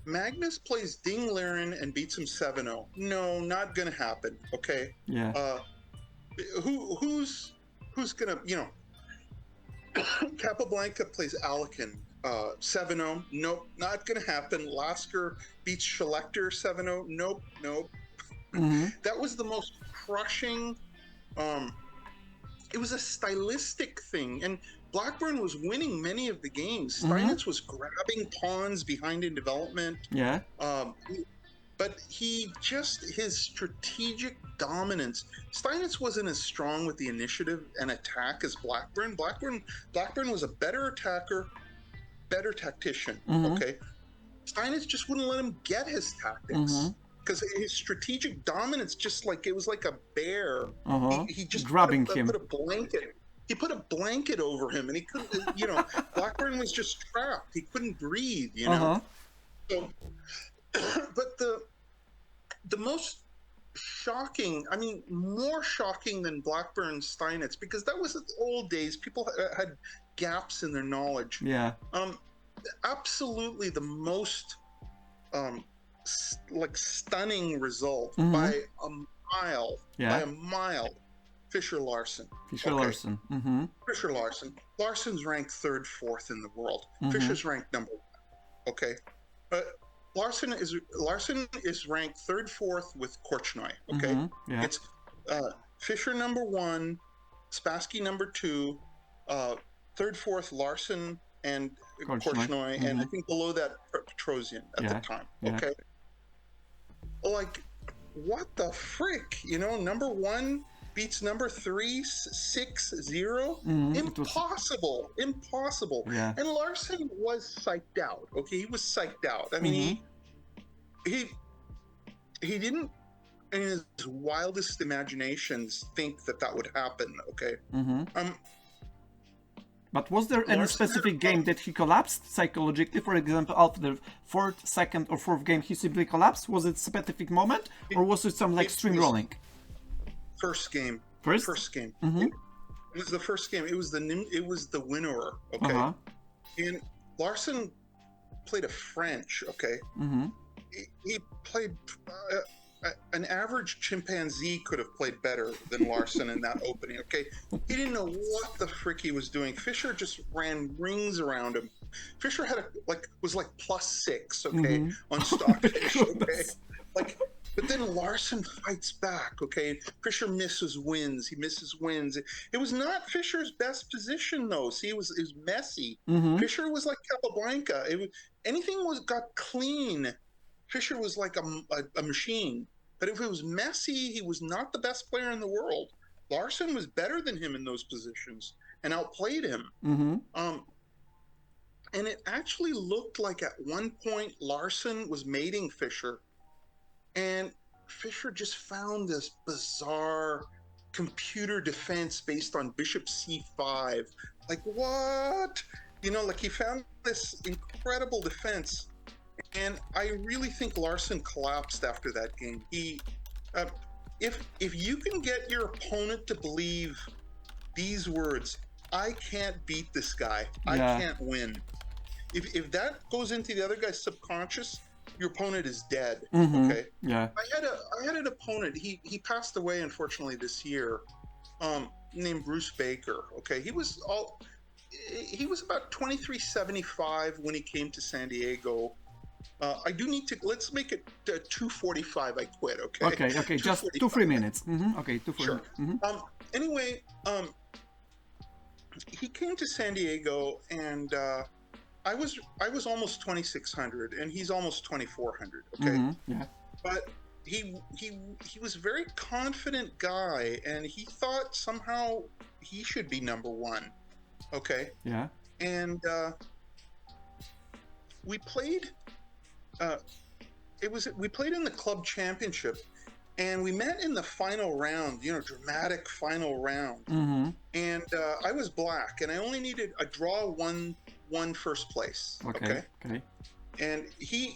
Magnus plays Ding Liren and beats him 7-0. No, not gonna happen. Okay. Yeah. Who's gonna, Capablanca plays Alekin 7-0. Nope, not gonna happen. Lasker beats Schlechter 7-0. Nope. That was the most crushing. It was a stylistic thing, and Blackburn was winning many of the games. Steinitz was grabbing pawns behind in development. Yeah. But his strategic dominance. Steinitz wasn't as strong with the initiative and attack as Blackburn. Blackburn was a better attacker, better tactician. Okay, Steinitz just wouldn't let him get his tactics because his strategic dominance, just like it was like a bear. He just grabbing him. Put a blanket. He put a blanket over him, and he couldn't. Blackburn was just trapped. He couldn't breathe. So, but the most shocking, more shocking than Blackburn Steinitz, because that was the old days. People had gaps in their knowledge. Yeah. Absolutely the most stunning result by a mile, Fischer Larsen. Fischer Larsen. Mm-hmm. Fischer Larsen. Larsen's ranked third, fourth in the world. Mm-hmm. Fischer's ranked number one. Okay, but Larsen is ranked third, fourth with Korchnoi. Okay, it's Fischer number one, Spassky number two, third, fourth Larsen and Korchnoi, and I think below that Petrosian at the time. Okay, like what the frick? You know, number one beats number 3 6-0. Impossible. Yeah. And Larsen was psyched out. Okay, he was psyched out. I mean, he didn't in his wildest imaginations think that would happen. Okay. But was there any specific game that he collapsed psychologically? For example, after the second or fourth game, he simply collapsed. Was it a specific moment, or was it some like stream rolling? First game. First game. It was the first game. It was the winner. Okay. And Larsen played a French. Okay. He played. An average chimpanzee could have played better than Larsen in that opening. Okay, he didn't know what the frick he was doing. Fischer just ran rings around him. Fischer had was like +6. Okay, on Stockfish. Okay, but then Larsen fights back. Okay, Fischer misses wins. He misses wins. It was not Fischer's best position though. See, it was messy. Fischer was like Capablanca. Anything got clean. Fischer was like a machine. But if it was messy, he was not the best player in the world. Larsen was better than him in those positions and outplayed him. And it actually looked like at one point Larsen was mating Fischer. And Fischer just found this bizarre computer defense based on bishop c5. Like, what? You know, like he found this incredible defense. And I really think Larsen collapsed after that game. He, if you can get your opponent to believe these words, I can't beat this guy. I can't win. If that goes into the other guy's subconscious, your opponent is dead. Okay. Yeah. I had an opponent. He passed away unfortunately this year. Named Bruce Baker. Okay. He was about 2375 when he came to San Diego. I do need to. Let's make it 2:45. I quit. Okay. Okay. Just 2-3 minutes. Okay. 2-3. Sure. Anyway, he came to San Diego, and I was almost 2600, and he's almost 2400. Okay. Yeah. But he was a very confident guy, and he thought somehow he should be number one. Okay. Yeah. And we played. We played in the club championship, and we met in the final round. You know, dramatic final round. And I was black, and I only needed a draw, one first place. Okay. And he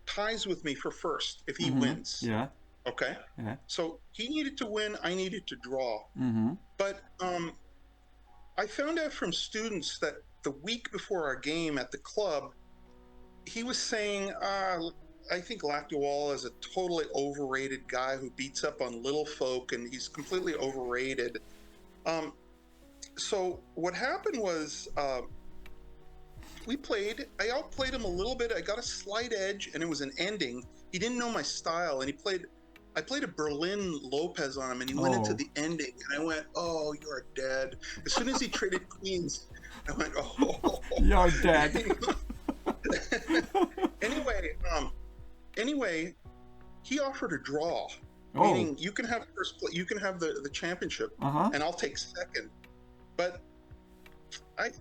ties with me for first if he wins. Yeah. Okay. Yeah. So he needed to win. I needed to draw. But I found out from students that the week before our game at the club, he was saying, I think Lakdawala is a totally overrated guy who beats up on little folk, and he's completely overrated. So what happened was we played. I outplayed him a little bit. I got a slight edge, and it was an ending. He didn't know my style, and I played a Berlin Lopez on him, and he went into the ending, and I went, "Oh, you're dead." As soon as he traded queens, I went, "Oh, you're dead." Anyway, he offered a draw, meaning you can have you can have the championship, and I'll take second. But I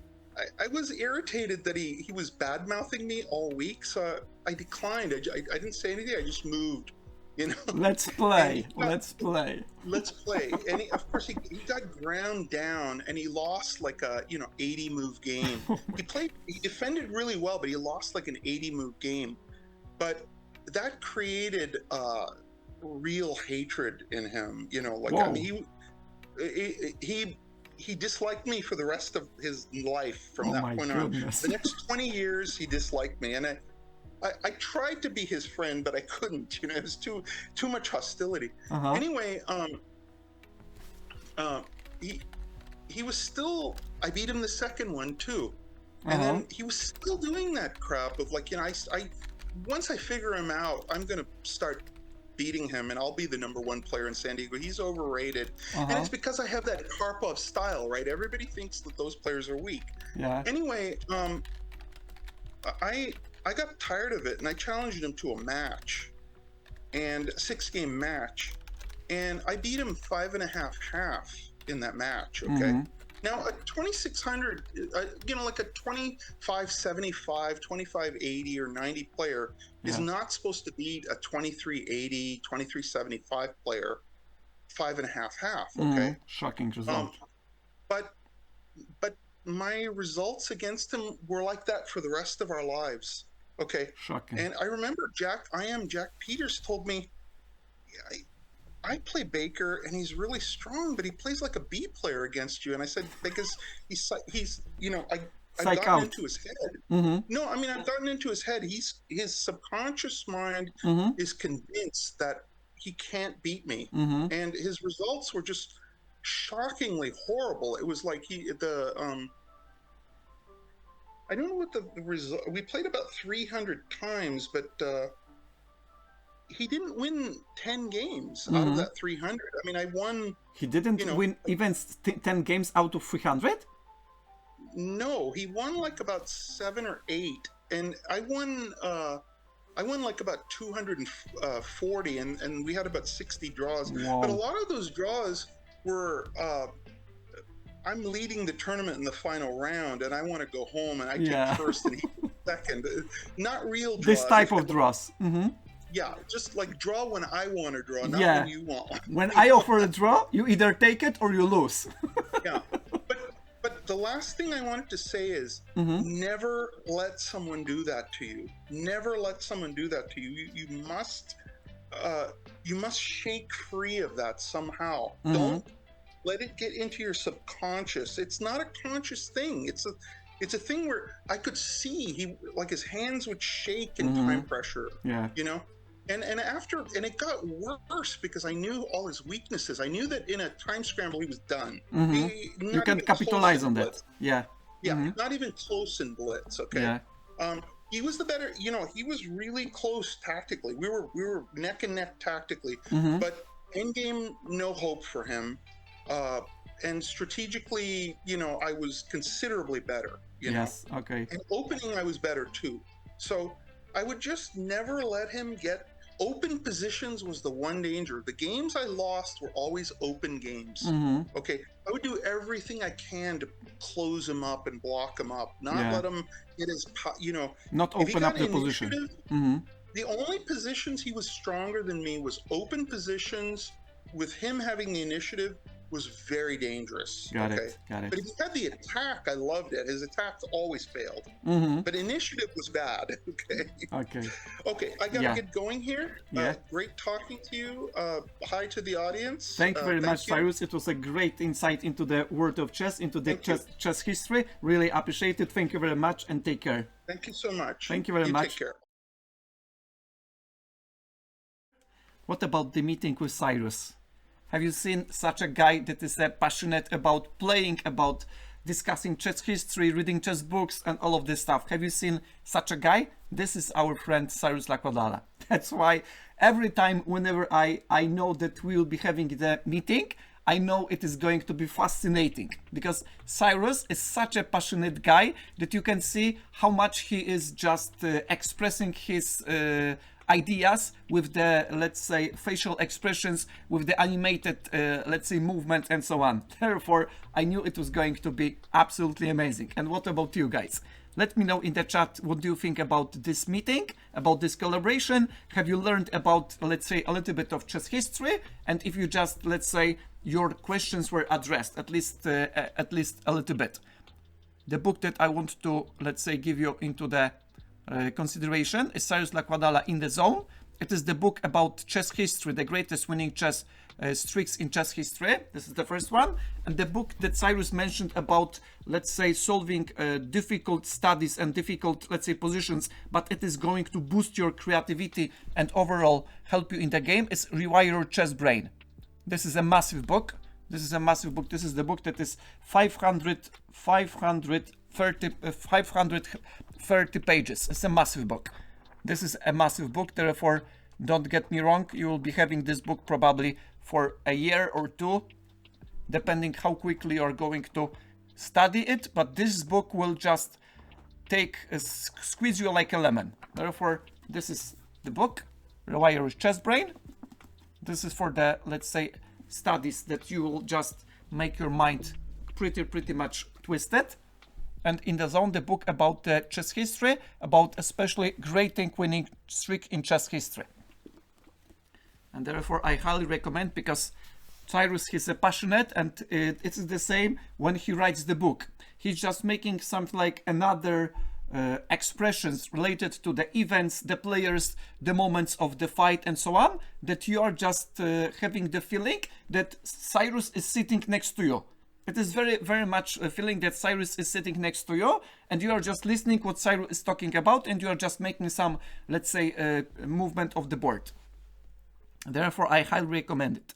was irritated that he was bad mouthing me all week, so I declined. I didn't say anything. I just moved. You know. Let's play. Let's play. And of course he got ground down, and he lost like a 80 move game. He defended really well, but he lost like an 80 move game. But that created real hatred in him. You know, like, I mean, he disliked me for the rest of his life from that point on. The next 20 years he disliked me, and I tried to be his friend, but I couldn't. You know, it was too much hostility. Anyway, he was still. I beat him the second one too, and then he was still doing that crap of like, you know, I once I figure him out, I'm gonna start beating him, and I'll be the #1 player in San Diego. He's overrated, and it's because I have that Karpov style, right? Everybody thinks that those players are weak. Yeah. Anyway, I got tired of it, and I challenged him to a match, and a 6-game match, and I beat him 5.5 in that match. Okay. Now a 2600, you know, like a 2575, 2580, or 90 player is not supposed to beat a 2380, 2375 player 5.5. Okay. Shocking result. But my results against him were like that for the rest of our lives. Okay. Shocking. And I remember Jack Peters told me, I play Baker and he's really strong, but he plays like a B player against you. And I said, because he's you know, I've gotten into his head. No, I mean, I've gotten into his head. His subconscious mind is convinced that he can't beat me. And his results were just shockingly horrible. It was like I don't know what the result. We played about 300 times, but he didn't win 10 games out of that 300. I mean, I won. He didn't win even 10 games out of 300? No, he won like about 7 or 8, and I won like about 240, and we had about 60 draws. Wow. But a lot of those draws were I'm leading the tournament in the final round, and I want to go home, and I take first and he second. Not real draws. This type of draws. Yeah, just like draw when I want to draw, not when you want. When I offer a draw, you either take it or you lose. Yeah, but the last thing I wanted to say is never let someone do that to you. Never let someone do that to you. You must shake free of that somehow. Don't let it get into your subconscious. It's not a conscious thing. It's a thing where I could see his hands would shake in time pressure. Yeah. You know? And it got worse because I knew all his weaknesses. I knew that in a time scramble he was done. You can capitalize on that. Yeah. Yeah, not even close in blitz, okay? Yeah. He was the better, you know, he was really close tactically. We were neck and neck tactically, but endgame, no hope for him. And strategically, you know, I was considerably better, you know? Okay. And opening, I was better too. So I would just never let him get open positions. Was the one danger. The games I lost were always open games. Okay. I would do everything I can to close him up and block him up, not let him get his, you know, not open up the position. The only positions he was stronger than me was open positions. With him having the initiative was very dangerous. Got it. But if he had the attack, I loved it. His attacks always failed. But initiative was bad. Okay. I gotta get going here. Great talking to you. Hi to the audience. Thank you very much, Cyrus. It was a great insight into the world of chess, into the chess history. Really appreciate it. Thank you very much, and take care. Thank you so much. Thank you very much. Take care. What about the meeting with Cyrus? Have you seen such a guy that is passionate about playing, about discussing chess history, reading chess books, and all of this stuff? Have you seen such a guy? This is our friend Cyrus Lakdawala. That's why every time, whenever I know that we will be having the meeting, I know it is going to be fascinating, because Cyrus is such a passionate guy that you can see how much he is just expressing his ideas with the, let's say, facial expressions, with the animated, let's say, movement and so on. Therefore, I knew it was going to be absolutely amazing. And what about you guys? Let me know in the chat, what do you think about this meeting, about this collaboration? Have you learned about, let's say, a little bit of chess history? And if you just, let's say, your questions were addressed, at least a little bit. The book that I want to, let's say, give you into the consideration is Cyrus Lakdawala In the Zone. It is the book about chess history, the greatest winning chess streaks in chess history. This is the first one. And the book that Cyrus mentioned about, let's say, solving difficult studies and difficult, let's say, positions, but it is going to boost your creativity and overall help you in the game, is Rewire Your Chess Brain. This is a massive book. This is a massive book. This is the book that is 530 pages. It's a massive book. This is a massive book. Therefore, don't get me wrong, you will be having this book probably for a year or two, depending how quickly you're going to study it. But this book will just squeeze you like a lemon. Therefore, this is the book, Rewire Your Chess Brain. This is for the, let's say, studies that you will just make your mind pretty much twisted. And In the Zone, the book about the chess history, about especially great winning streak in chess history. And therefore I highly recommend, because Cyrus, he's a passionate, and it's the same when he writes the book. He's just making something like another expressions related to the events, the players, the moments of the fight and so on, that you are just having the feeling that Cyrus is sitting next to you. It is very much a feeling that Cyrus is sitting next to you and you are just listening what Cyrus is talking about, and you are just making some, let's say, movement of the board. Therefore, I highly recommend it.